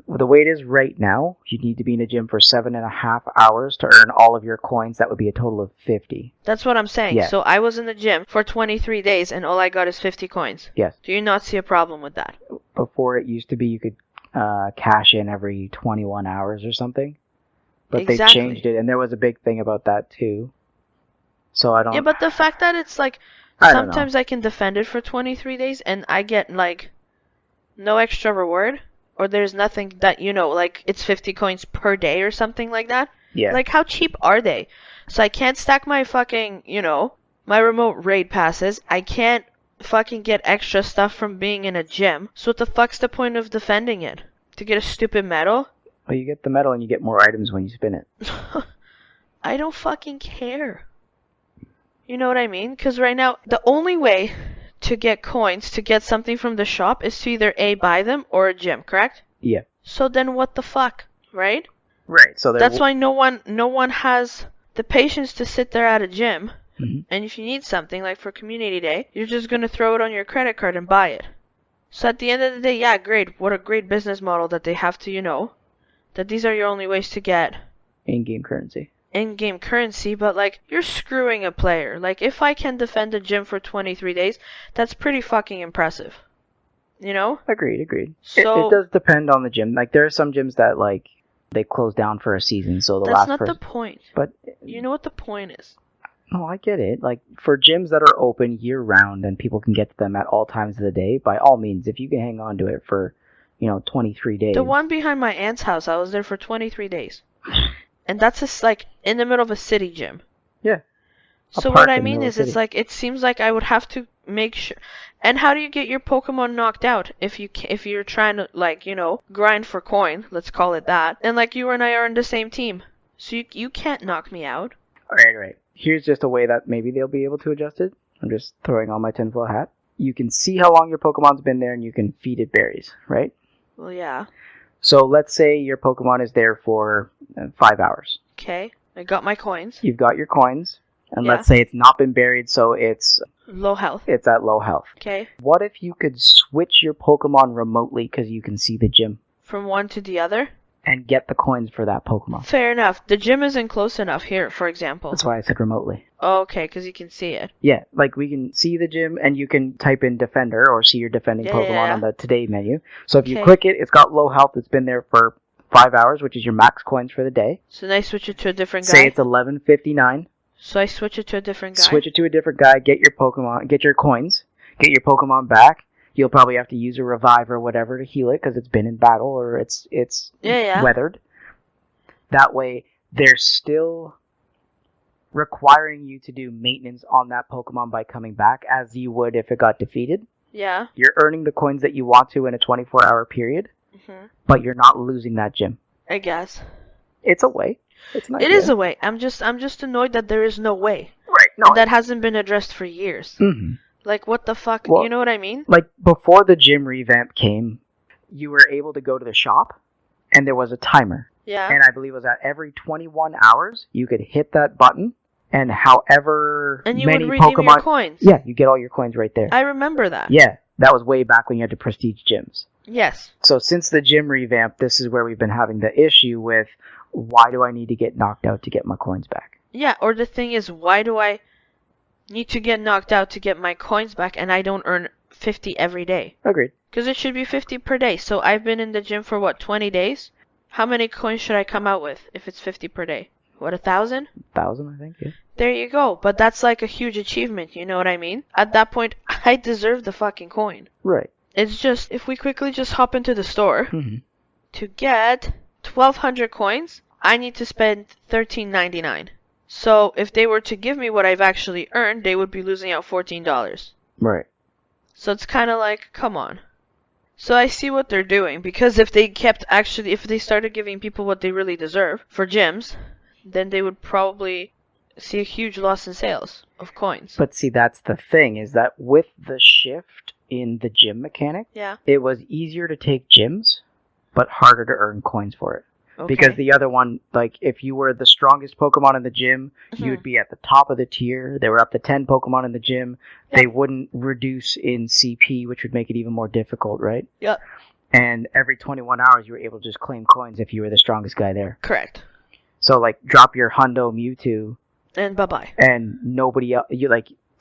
The way it is right now, you need to be in a gym for 7.5 hours to earn all of your coins. That would be a total of 50. That's what I'm saying. Yes. So I was in the gym for 23 days and all I got is 50 coins. Yes. Do you not see a problem with that? Before it used to be you could cash in every 21 hours or something. But they changed it, and there was a big thing about that too. So I don't... Yeah, but the fact that it's like, sometimes I can defend it for 23 days and I get like no extra reward. Or there's nothing that, like it's 50 coins per day or something like that. Yeah. Like, how cheap are they? So I can't stack my fucking, my remote raid passes. I can't fucking get extra stuff from being in a gym. So what the fuck's the point of defending it? To get a stupid medal? Well, you get the medal and you get more items when you spin it. I don't fucking care. You know what I mean? Because right now, the only way to get coins, to get something from the shop, is to either A, buy them, or a gym, correct? Yeah. So then what the fuck, right? Right. So that's why no one has the patience to sit there at a gym, and if you need something, like for community day, you're just going to throw it on your credit card and buy it. So at the end of the day, yeah, great. What a great business model that they have to, that these are your only ways to get in-game currency. In-game currency, but like, you're screwing a player. Like, if I can defend a gym for 23 days, that's pretty fucking impressive. Agreed. So, it does depend on the gym. Like, there are some gyms that, like, they close down for a season, so that's not the point. But you know what the point is. No, I get it. Like, for gyms that are open year-round and people can get to them at all times of the day, by all means, if you can hang on to it for, 23 days. The one behind my aunt's house, I was there for 23 days. And that's just like in the middle of a city gym. Yeah. So what I mean is, it's like, it seems like I would have to make sure. And how do you get your Pokemon knocked out if you're trying to, like, grind for coin? Let's call it that. And like, you and I are in the same team, so you can't knock me out. Right. Here's just a way that maybe they'll be able to adjust it. I'm just throwing on my tinfoil hat. You can see how long your Pokemon's been there, and you can feed it berries, right? Well, yeah. So let's say your Pokemon is there for 5 hours. Okay. I got my coins. You've got your coins, and Yeah. let's say it's not been buried, so it's Low health. at low health. Okay. What if you could switch your Pokemon remotely because you can see the gym From one to the other? and get the coins for that Pokemon? Fair enough. The gym isn't close enough here, for example. That's why I said remotely. Okay, because you can see it. Yeah, like we can see the gym and you can type in Defender or see your defending Yeah, Pokemon yeah. on the Today menu. So if you Okay. click it, it's got low health, it's been there for 5 hours, which is your max coins for the day. So then I switch it to a different guy. Say it's 11:59. So I switch it to a different guy. Switch it to a different guy, get your Pokemon, get your coins, get your Pokemon back. You'll probably have to use a revive or whatever to heal it because it's been in battle or it's Yeah. weathered. That way, they're still requiring you to do maintenance on that Pokemon by coming back as you would if it got defeated. Yeah. You're earning the coins that you want to in a 24-hour period, but you're not losing that gym. I guess. It's a way. It's an idea. It is a way. I'm just annoyed that there is no way. Right. No. And that hasn't been addressed for years. Mhm. Like, what the fuck? Well- You know what I mean? Like, before the gym revamp came, you were able to go to the shop, and there was a timer. Yeah. And I believe it was at every 21 hours, you could hit that button, and however And you many would redeem Pokemon... your coins. Yeah, you get all your coins right there. I remember that. Yeah, that was way back when you had to prestige gyms. Yes. So since the gym revamp, this is where we've been having the issue with, why do I need to get knocked out to get my coins back? Yeah, or the thing is, why do I need to get knocked out to get my coins back and I don't earn 50 every day? Agreed. Because it should be 50 per day. So I've been in the gym for, 20 days? How many coins should I come out with if it's 50 per day? 1,000? 1,000, I think, yeah. There you go. But that's like a huge achievement, you know what I mean? At that point, I deserve the fucking coin. Right. It's just, if we quickly just hop into the store, Mm-hmm. to get 1,200 coins, I need to spend $13.99. So if they were to give me what I've actually earned, they would be losing out $14. Right. So it's kind of like, come on. So I see what they're doing, because if they started giving people what they really deserve for gyms, then they would probably see a huge loss in sales of coins. But see, that's the thing, is that with the shift in the gym mechanic, Yeah. it was easier to take gyms, but harder to earn coins for it. Okay. Because the other one, like, if you were the strongest Pokemon in the gym, you would be at the top of the tier. There were up to 10 Pokemon in the gym. Yep. They wouldn't reduce in CP, which would make it even more difficult, right? Yep. And every 21 hours, you were able to just claim coins if you were the strongest guy there. Correct. So, like, drop your Hundo Mewtwo, And bye-bye. and nobody else,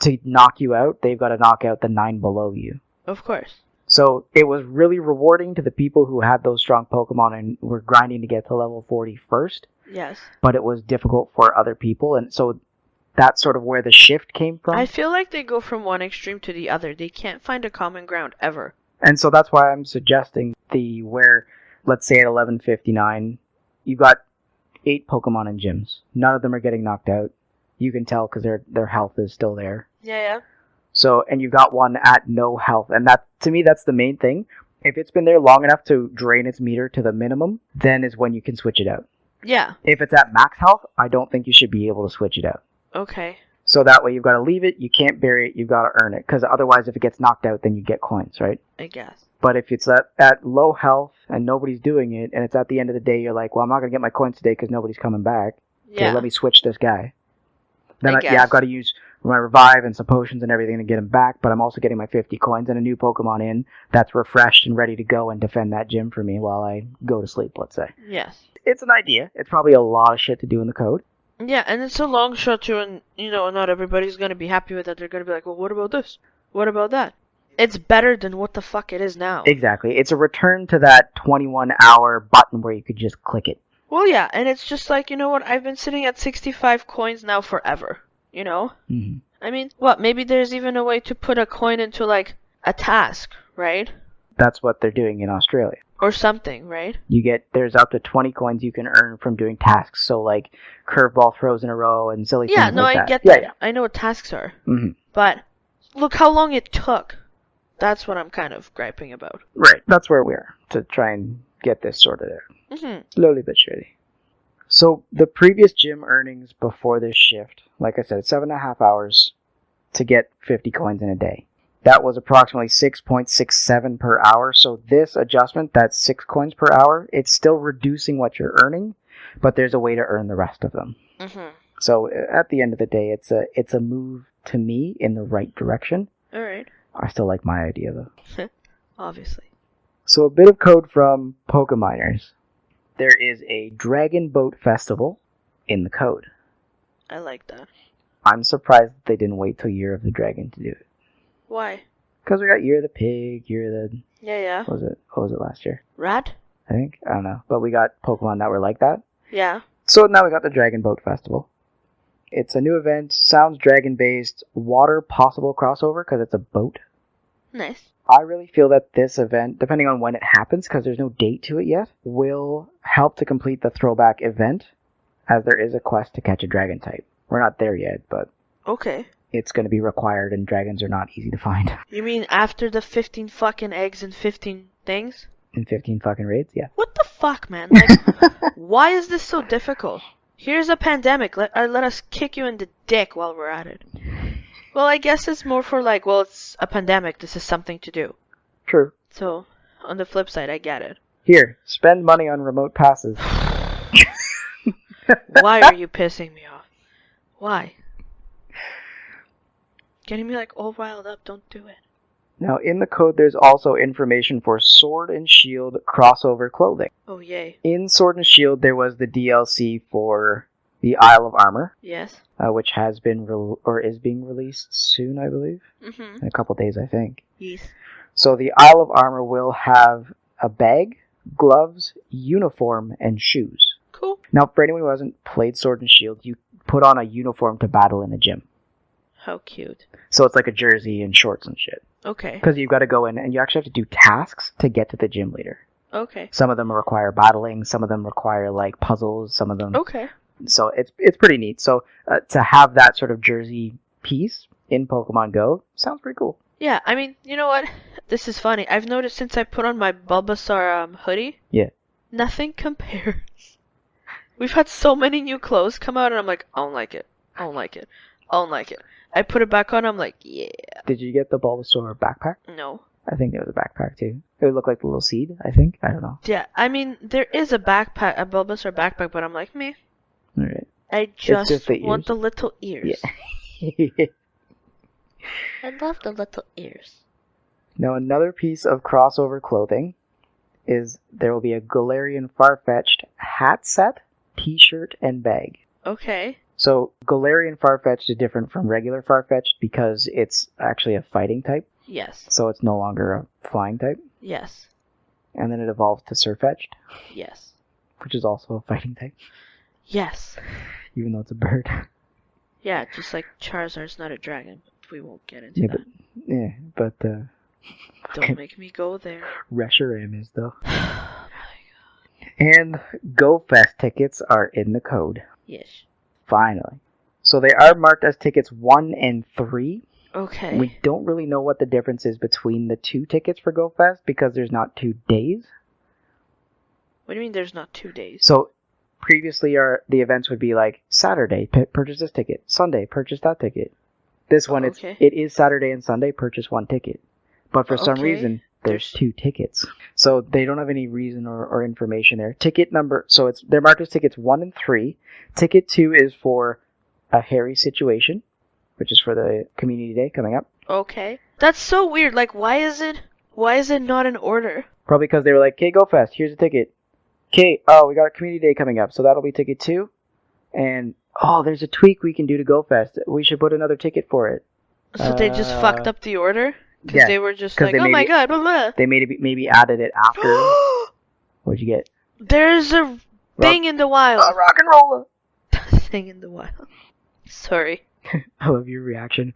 to knock you out, they've got to knock out the 9 below you. Of course. So it was really rewarding to the people who had those strong Pokemon and were grinding to get to level 40 first, Yes. but it was difficult for other people, and so that's sort of where the shift came from. I feel like they go from one extreme to the other. They can't find a common ground ever. And so that's why I'm suggesting where, let's say at 11:59, you've got 8 Pokemon in gyms. None of them are getting knocked out. You can tell because their health is still there. Yeah. So, and you've got one at no health, and that, to me, that's the main thing. If it's been there long enough to drain its meter to the minimum, then is when you can switch it out. Yeah. If it's at max health, I don't think you should be able to switch it out. Okay. So that way you've got to leave it, you can't bury it, you've got to earn it, because otherwise if it gets knocked out, then you get coins, right? I guess. But if it's at low health and nobody's doing it, and it's at the end of the day, you're like, well, I'm not going to get my coins today because nobody's coming back. Okay, Yeah. let me switch this guy. Then I guess. I've got to use my revive and some potions and everything to get him back, but I'm also getting my 50 coins and a new Pokemon in that's refreshed and ready to go and defend that gym for me while I go to sleep, let's say. Yes. It's an idea. It's probably a lot of shit to do in the code. Yeah, and it's a long shot too, and not everybody's gonna be happy with it. They're gonna be like, well, what about this? What about that? It's better than what the fuck it is now. Exactly. It's a return to that 21-hour button where you could just click it. Well, yeah, and it's just like, you know what? I've been sitting at 65 coins now forever. You know? Mm-hmm. I mean, maybe there's even a way to put a coin into, like, a task, right? That's what they're doing in Australia. Or something, right? There's up to 20 coins you can earn from doing tasks, so like curveball throws in a row and silly Yeah, things no, like that. I get that. Yeah. I know what tasks are. Mm-hmm. But look how long it took. That's what I'm kind of griping about. Right. That's where we are, to try and get this sorted out. Mm-hmm. Slowly but surely. So the previous gym earnings before this shift, like I said, 7.5 hours to get 50 coins in a day. That was approximately 6.67 per hour. So this adjustment, that's 6 coins per hour, it's still reducing what you're earning, but there's a way to earn the rest of them. Mm-hmm. So at the end of the day, it's a move to me in the right direction. All right. I still like my idea though. Obviously. So a bit of code from PkmnMstrz. There is a Dragon Boat Festival in the code. I like that. I'm surprised that they didn't wait till Year of the Dragon to do it. Why? Because we got Year of the Pig, Year of the... Yeah. What was it last year? Rat? I think? I don't know. But we got Pokemon that were like that. Yeah. So now we got the Dragon Boat Festival. It's a new event, sounds dragon-based, water possible crossover because it's a boat. Nice. I really feel that this event, depending on when it happens, because there's no date to it yet, will help to complete the throwback event, as there is a quest to catch a dragon type. We're not there yet, but... Okay. It's going to be required, and dragons are not easy to find. You mean after the 15 fucking eggs and 15 things? In 15 fucking raids, yeah. What the fuck, man? Like, why is this so difficult? Here's a pandemic. Let us kick you in the dick while we're at it. Well, I guess it's more for like, well, it's a pandemic. This is something to do. True. So, on the flip side, I get it. Here, spend money on remote passes. Why are you pissing me off? Why? Getting me like all riled up. Don't do it. Now, in the code, there's also information for Sword and Shield crossover clothing. Oh, yay. In Sword and Shield, there was the DLC for the Isle of Armor. Yes. Which has been, is being released soon, I believe. Mm-hmm. In a couple days, I think. Yes. So the Isle of Armor will have a bag, gloves, uniform, and shoes. Cool. Now, for anyone who hasn't played Sword and Shield, you put on a uniform to battle in a gym. How cute. So it's like a jersey and shorts and shit. Okay. Because you've got to go in and you actually have to do tasks to get to the gym leader. Okay. Some of them require battling, some of them require like puzzles, some of them... Okay. So it's pretty neat. So to have that sort of jersey piece in Pokemon Go sounds pretty cool. Yeah, I mean, you know what? This is funny. I've noticed since I put on my Bulbasaur hoodie, Yeah. Nothing compares. We've had so many new clothes come out, and I'm like, I don't like it. I don't like it. I don't like it. I put it back on, I'm like, yeah. Did you get the Bulbasaur backpack? No. I think it was a backpack too. It would look like the little seed, I think. I don't know. Yeah, I mean, there is a backpack, a Bulbasaur backpack, but I'm like, meh. Alright. I just the want ears. the little ears. Yeah. I love the little ears. Now, another piece of crossover clothing is there will be a Galarian Farfetch'd hat set, t-shirt, and bag. Okay. So, Galarian Farfetch'd is different from regular Farfetch'd because it's actually a fighting type. Yes. So it's no longer a flying type. Yes. And then it evolves to Surfetch'd, Yes. which is also a fighting type, Yes. even though it's a bird. Yeah, just like Charizard's not a dragon. But we won't get into that. But Don't make me go there. Reshiram is though. Oh my god. And GoFest tickets are in the code. Yes. Finally. So they are marked as tickets 1 and 3. Okay. We don't really know what the difference is between the 2 tickets for GoFest because there's not 2 days. What do you mean there's not 2 days? So previously the events would be like Saturday, purchase this ticket. Sunday, purchase that ticket. This one, okay. it is Saturday and Sunday, purchase 1 ticket. But for some Okay. reason, there's 2 tickets. So they don't have any reason or information there. Ticket number, so they're marked as tickets 1 and 3. Ticket 2 is for a hairy situation, which is for the community day coming up. Okay. That's so weird. Like, why is it not in order? Probably because they were like, okay, GoFest, here's a ticket. Okay, oh, we got a community day coming up, so that'll be ticket 2. And, oh, there's a tweak we can do to GoFest. We should put another ticket for it. So they just fucked up the order? Because yeah, they were just 'cause like, they oh my maybe- god, blah blah. They maybe added it after. What'd you get? There's a thing in the wild. Rock and Rolla! Thing in the wild. Sorry. I love your reaction.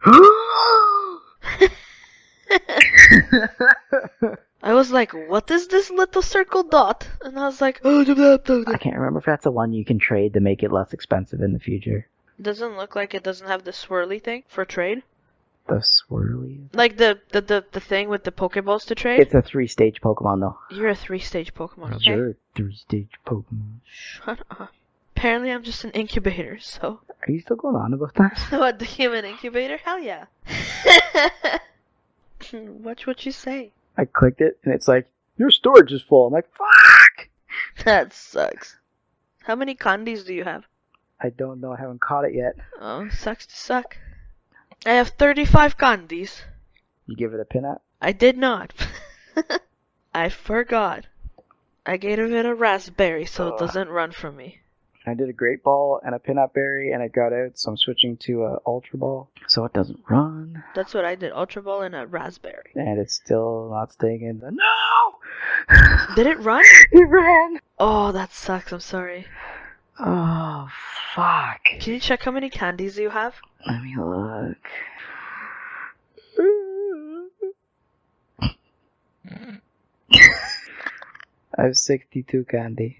I was like, what is this little circle dot? And I was like, oh, blah, blah, blah. I can't remember if that's the one you can trade to make it less expensive in the future. Doesn't look like it doesn't have the swirly thing for trade. The swirly? Like the thing with the Pokeballs to trade. It's a 3-stage Pokemon, though. You're a 3-stage Pokemon, okay? You're a 3-stage Pokemon. Shut up. apparently I'm just an incubator, so. Are you still going on about that? What, the human incubator? Hell yeah. Watch what you say. I clicked it, and it's like, your storage is full. I'm like, fuck! That sucks. How many candies do you have? I don't know. I haven't caught it yet. Oh, sucks to suck. I have 35 candies. You give it a pin at? I did not. I forgot. I gave it a raspberry so it doesn't run from me. I did a great ball and a peanut berry, and it got out, so I'm switching to a ultra ball so it doesn't run. That's what I did, ultra ball and a raspberry. And it's still not staying in the... No! Did it run? It ran! Oh, that sucks. I'm sorry. Oh, fuck. Can you check how many candies you have? Let me look. I have 62 candy.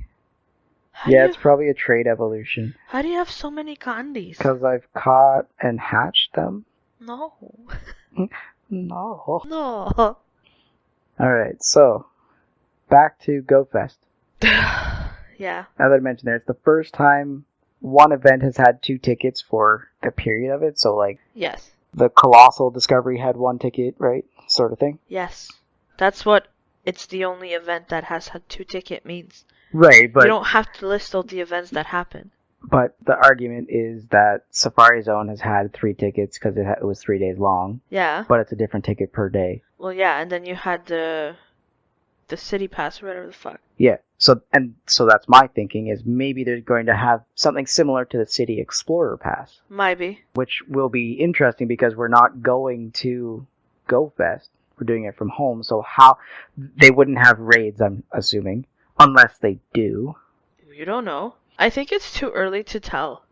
It's probably a trait evolution. How do you have so many candies? Because I've caught and hatched them. No. No. No. Alright, so, back to GoFest. Yeah. Now that I mentioned there, it's the first time one event has had 2 tickets for the period of it. So, like, Yes. the Colossal Discovery had 1 ticket, right? Sort of thing. Yes. That's what it's the only event that has had 2 ticket means. Right, but... You don't have to list all the events that happen. But the argument is that Safari Zone has had 3 tickets because it was 3 days long. Yeah. But it's a different ticket per day. Well, yeah, and then you had the City Pass or whatever the fuck. Yeah. So that's my thinking, is maybe they're going to have something similar to the City Explorer Pass. Might be. Which will be interesting because we're not going to GoFest. We're doing it from home. So how... They wouldn't have raids, I'm assuming. Unless they do. You don't know. I think it's too early to tell.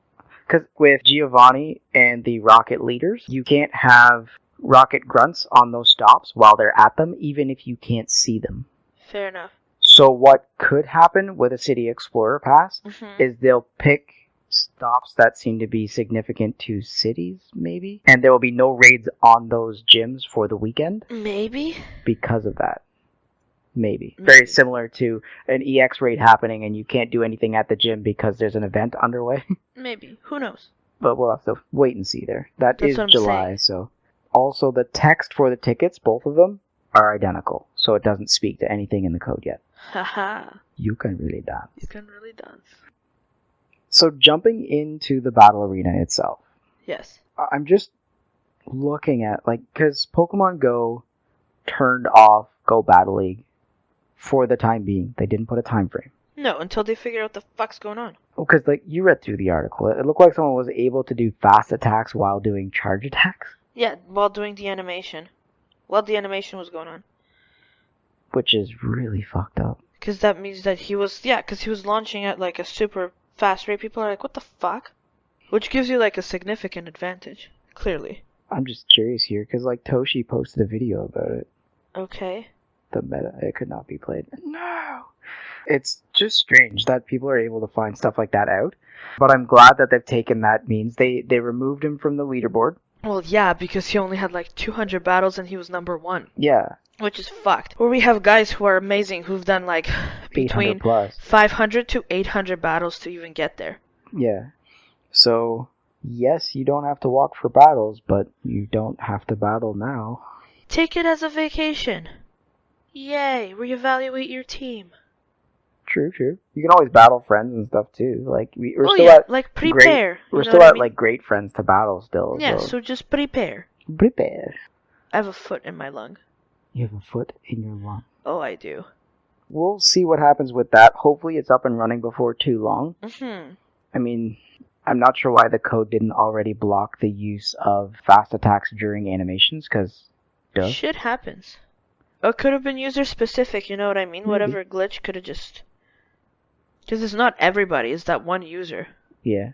Because with Giovanni and the rocket leaders, you can't have rocket grunts on those stops while they're at them, even if you can't see them. Fair enough. So what could happen with a City Explorer Pass is they'll pick stops that seem to be significant to cities, maybe, and there will be no raids on those gyms for the weekend. Maybe. Because of that. Maybe. Very similar to an EX raid happening and you can't do anything at the gym because there's an event underway. Maybe. Who knows? But we'll have to wait and see there. That's is July, saying. So. Also, the text for the tickets, both of them, are identical. So it doesn't speak to anything in the code yet. Haha. You can really dance. You can really dance. So jumping into the battle arena itself. Yes. I'm just looking at, like, because Pokemon Go turned off Go Battle League for the time being. They didn't put a time frame. No, until they figure out the fuck's going on. Well, because, like, you read through the article. It looked like someone was able to do fast attacks while doing charge attacks. Yeah, while doing the animation. While the animation was going on. Which is really fucked up. Because that means that he was launching at, like, a super fast rate. People are like, what the fuck? Which gives you, like, a significant advantage. Clearly. I'm just curious here, because, like, Toshi posted a video about it. Okay. The meta, it could not be played. No! It's just strange that people are able to find stuff like that out. But I'm glad that they've taken that means. They removed him from the leaderboard. Well, yeah, because he only had like 200 battles and he was number 1. Yeah. Which is fucked. Where we have guys who are amazing who've done like between 500 to 800 battles to even get there. Yeah. So, yes, you don't have to walk for battles, but you don't have to battle now. Take it as a vacation. Yay, reevaluate your team. True. You can always battle friends and stuff too. Like we're still at like prepare. We're still at like great friends to battle still. Yeah, so just prepare. Prepare. I have a foot in my lung. You have a foot in your lung. Oh, I do. We'll see what happens with that. Hopefully it's up and running before too long. I mean, I'm not sure why the code didn't already block the use of fast attacks during animations, because duh. Shit happens. It could have been user specific, you know what I mean? Maybe. Whatever glitch could have just... Because it's not everybody, it's that one user. Yeah.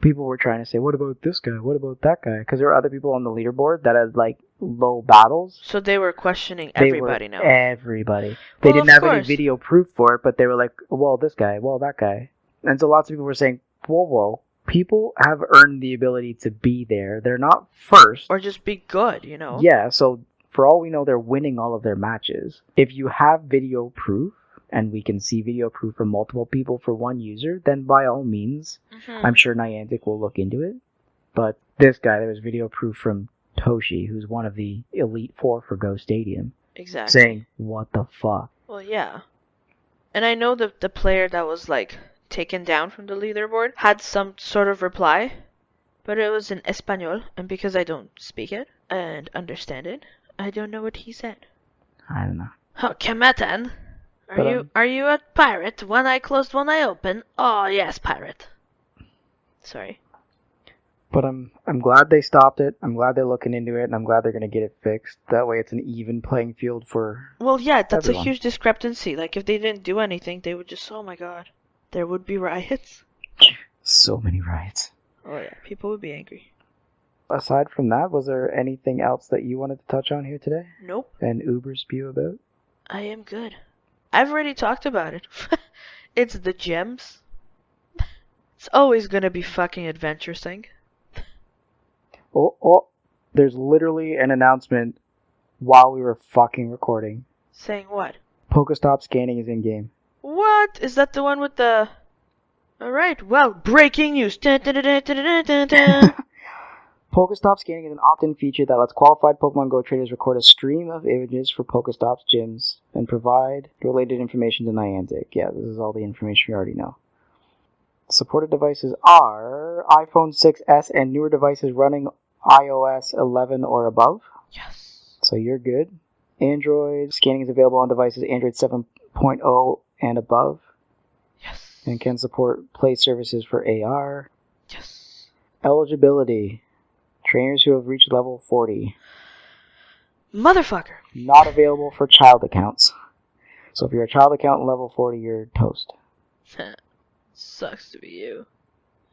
People were trying to say, what about this guy? What about that guy? Because there were other people on the leaderboard that had, like, low battles. So they were questioning everybody now. Everybody. They didn't have any video proof for it, but they were like, well, this guy, well, that guy. And so lots of people were saying, whoa, people have earned the ability to be there. They're not first. Or just be good, you know? Yeah, so for all we know, they're winning all of their matches. If you have video proof, and we can see video proof from multiple people for one user, then by all means, I'm sure Niantic will look into it. But this guy, there was video proof from Toshi, who's one of the Elite Four for Go Stadium, Exactly. saying, what the fuck? Well, yeah. And I know the player that was, like, taken down from the leaderboard had some sort of reply, but it was in Espanol, and because I don't speak it and understand it, I don't know what he said. I don't know. Oh, Kametan, are you a pirate? One eye closed, one eye open. Oh, yes, pirate. Sorry. But I'm glad they stopped it. I'm glad they're looking into it, and I'm glad they're going to get it fixed. That way it's an even playing field for Well, yeah, that's everyone. a huge discrepancy. Like, if they didn't do anything, they would just, oh my god, there would be riots. So many riots. Oh yeah, people would be angry. Aside from that, was there anything else that you wanted to touch on here today? Nope. And Uber spew about? I am good. I've already talked about it. It's the gems. It's always gonna be fucking adventuring. Oh, there's literally an announcement while we were fucking recording. Saying what? Pokestop scanning is in-game. What? Is that the one with the... Alright, well, breaking news. Dun, dun, dun, dun, dun, dun, dun. Pokestop scanning is an opt-in feature that lets qualified Pokemon Go traders record a stream of images for Pokestops gyms and provide related information to Niantic. Yeah, this is all the information we already know. Supported devices are iPhone 6s and newer devices running iOS 11 or above. Yes. So you're good. Android scanning is available on devices Android 7.0 and above. Yes. And can support Play services for AR. Yes. Eligibility. Trainers who have reached level 40. Motherfucker. Not available for child accounts. So if you're a child account level 40, you're toast. Sucks to be you.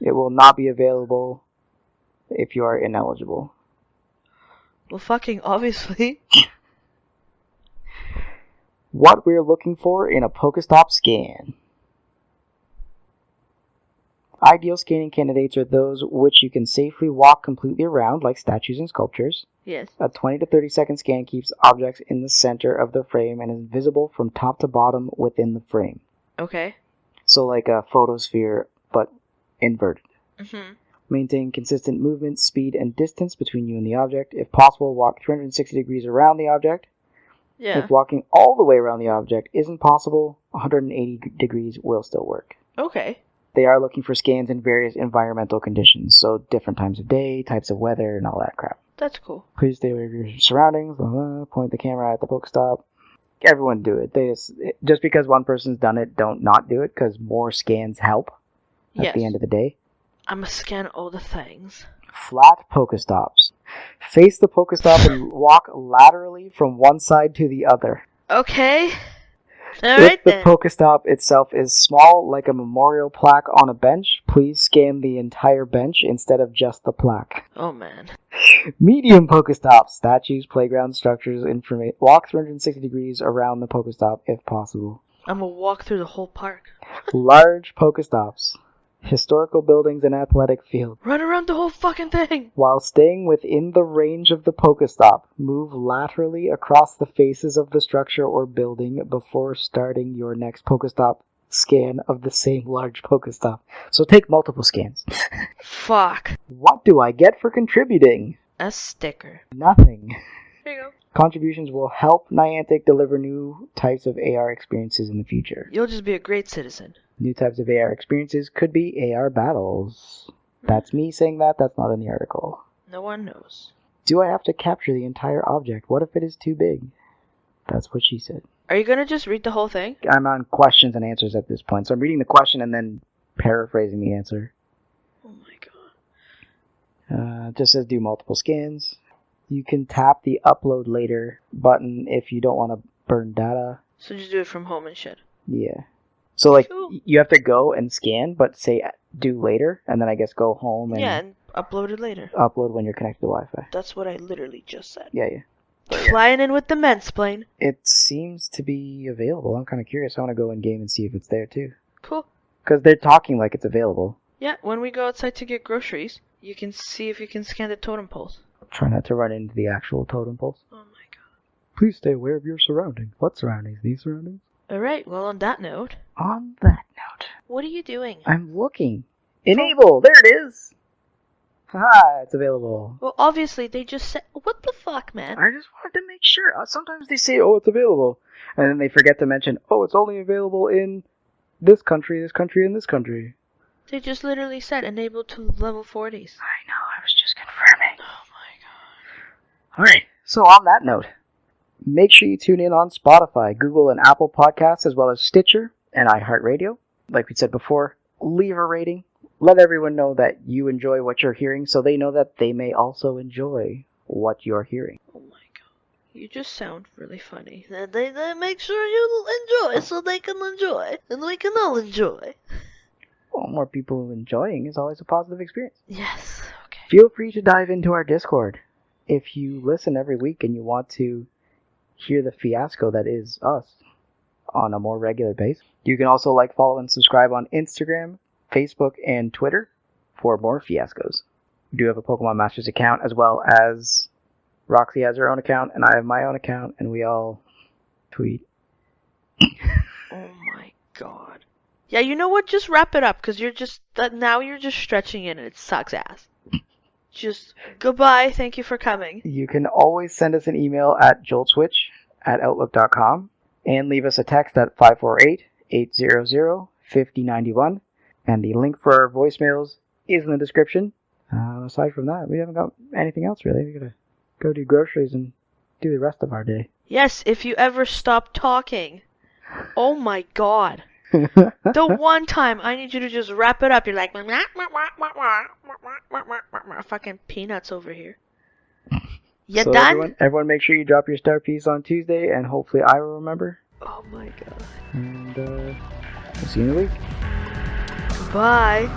It will not be available if you are ineligible. Well, fucking obviously. What we're looking for in a Pokestop scan. Ideal scanning candidates are those which you can safely walk completely around, like statues and sculptures. Yes. A 20 to 30 second scan keeps objects in the center of the frame and is visible from top to bottom within the frame. Okay. So like a photosphere, but inverted. Mm-hmm. Maintain consistent movement, speed, and distance between you and the object. If possible, walk 360 degrees around the object. Yeah. If walking all the way around the object isn't possible, 180 degrees will still work. Okay. They are looking for scans in various environmental conditions, so different times of day, types of weather, and all that crap. That's cool. Please stay aware of your surroundings. Point the camera at the Pokestop. Everyone do it. Just because one person's done it, don't not do it, because more scans help at the end of the day. I'ma scan all the things. Flat Pokestops. Face the Pokestop and walk laterally from one side to the other. Okay. If Alright the then. Pokestop itself is small, like a memorial plaque on a bench, please scan the entire bench instead of just the plaque. Oh man. Medium Pokestops. Statues, playground structures, walk 360 degrees around the Pokestop if possible. I'ma walk through the whole park. Large Pokestops. Historical buildings and athletic fields. Run around the whole fucking thing! While staying within the range of the Pokestop, move laterally across the faces of the structure or building before starting your next Pokestop scan of the same large Pokestop. So take multiple scans. Fuck. What do I get for contributing? A sticker. Nothing. There you go. Contributions will help Niantic deliver new types of AR experiences in the future. You'll just be a great citizen. New types of AR experiences could be AR battles. That's me saying that, that's not in the article. No one knows. Do I have to capture the entire object? What if it is too big? That's what she said. Are you gonna just read the whole thing? I'm on questions and answers at this point, so I'm reading the question and then paraphrasing the answer. Oh my god. It just says do multiple scans. You can tap the upload later button if you don't want to burn data. So just do it from home and shit. Yeah. So, like, Cool. you have to go and scan, but say do later, and then I guess go home and Yeah, and upload it later. upload when you're connected to Wi-Fi. That's what I literally just said. Yeah. Flying in with the mansplain. It seems to be available. I'm kind of curious. I want to go in-game and see if it's there, too. Cool. Because they're talking like it's available. Yeah, when we go outside to get groceries, you can see if you can scan the totem poles. Try not to run into the actual totem poles. Oh my god. Please stay aware of your surroundings. What surroundings? These surroundings? Alright, well, on that note. On that note. What are you doing? I'm looking. Enable! There it is! Haha, it's available. Well, obviously, they just said, what the fuck, man? I just wanted to make sure. Sometimes they say, oh, it's available. And then they forget to mention, oh, it's only available in this country, and this country. They just literally said enable to level 40s. I know, I was just confirming. Oh my god. Alright, so on that note, make sure you tune in on Spotify, Google, and Apple Podcasts, as well as Stitcher and iHeartRadio. Like we said before, leave a rating. Let everyone know that you enjoy what you're hearing so they know that they may also enjoy what you're hearing. Oh my god. You just sound really funny. They make sure you enjoy so they can enjoy. And we can all enjoy. Well, more people enjoying is always a positive experience. Yes, okay. Feel free to dive into our Discord. If you listen every week and you want to hear the fiasco that is us on a more regular basis, you can also like, follow, and subscribe on Instagram, Facebook, and Twitter for more fiascos. We do have a PkmnMstrz account, as well as Roxy has her own account, and I have my own account, and we all tweet. Oh my god. Yeah, you know what? Just wrap it up, because now you're just stretching it, and it sucks ass. Just goodbye. Thank you for coming. You can always send us an email at joltswitch@outlook.com and leave us a text at 548-800-5091. And the link for our voicemails is in the description. Aside from that, we haven't got anything else really. We gotta go do groceries and do the rest of our day. Yes, if you ever stop talking. Oh my god. The one time I need you to just wrap it up. You're like, fucking peanuts over here. You so done? Everyone make sure you drop your star piece on Tuesday, and hopefully I will remember. Oh my god. And we'll see you in a week. Bye.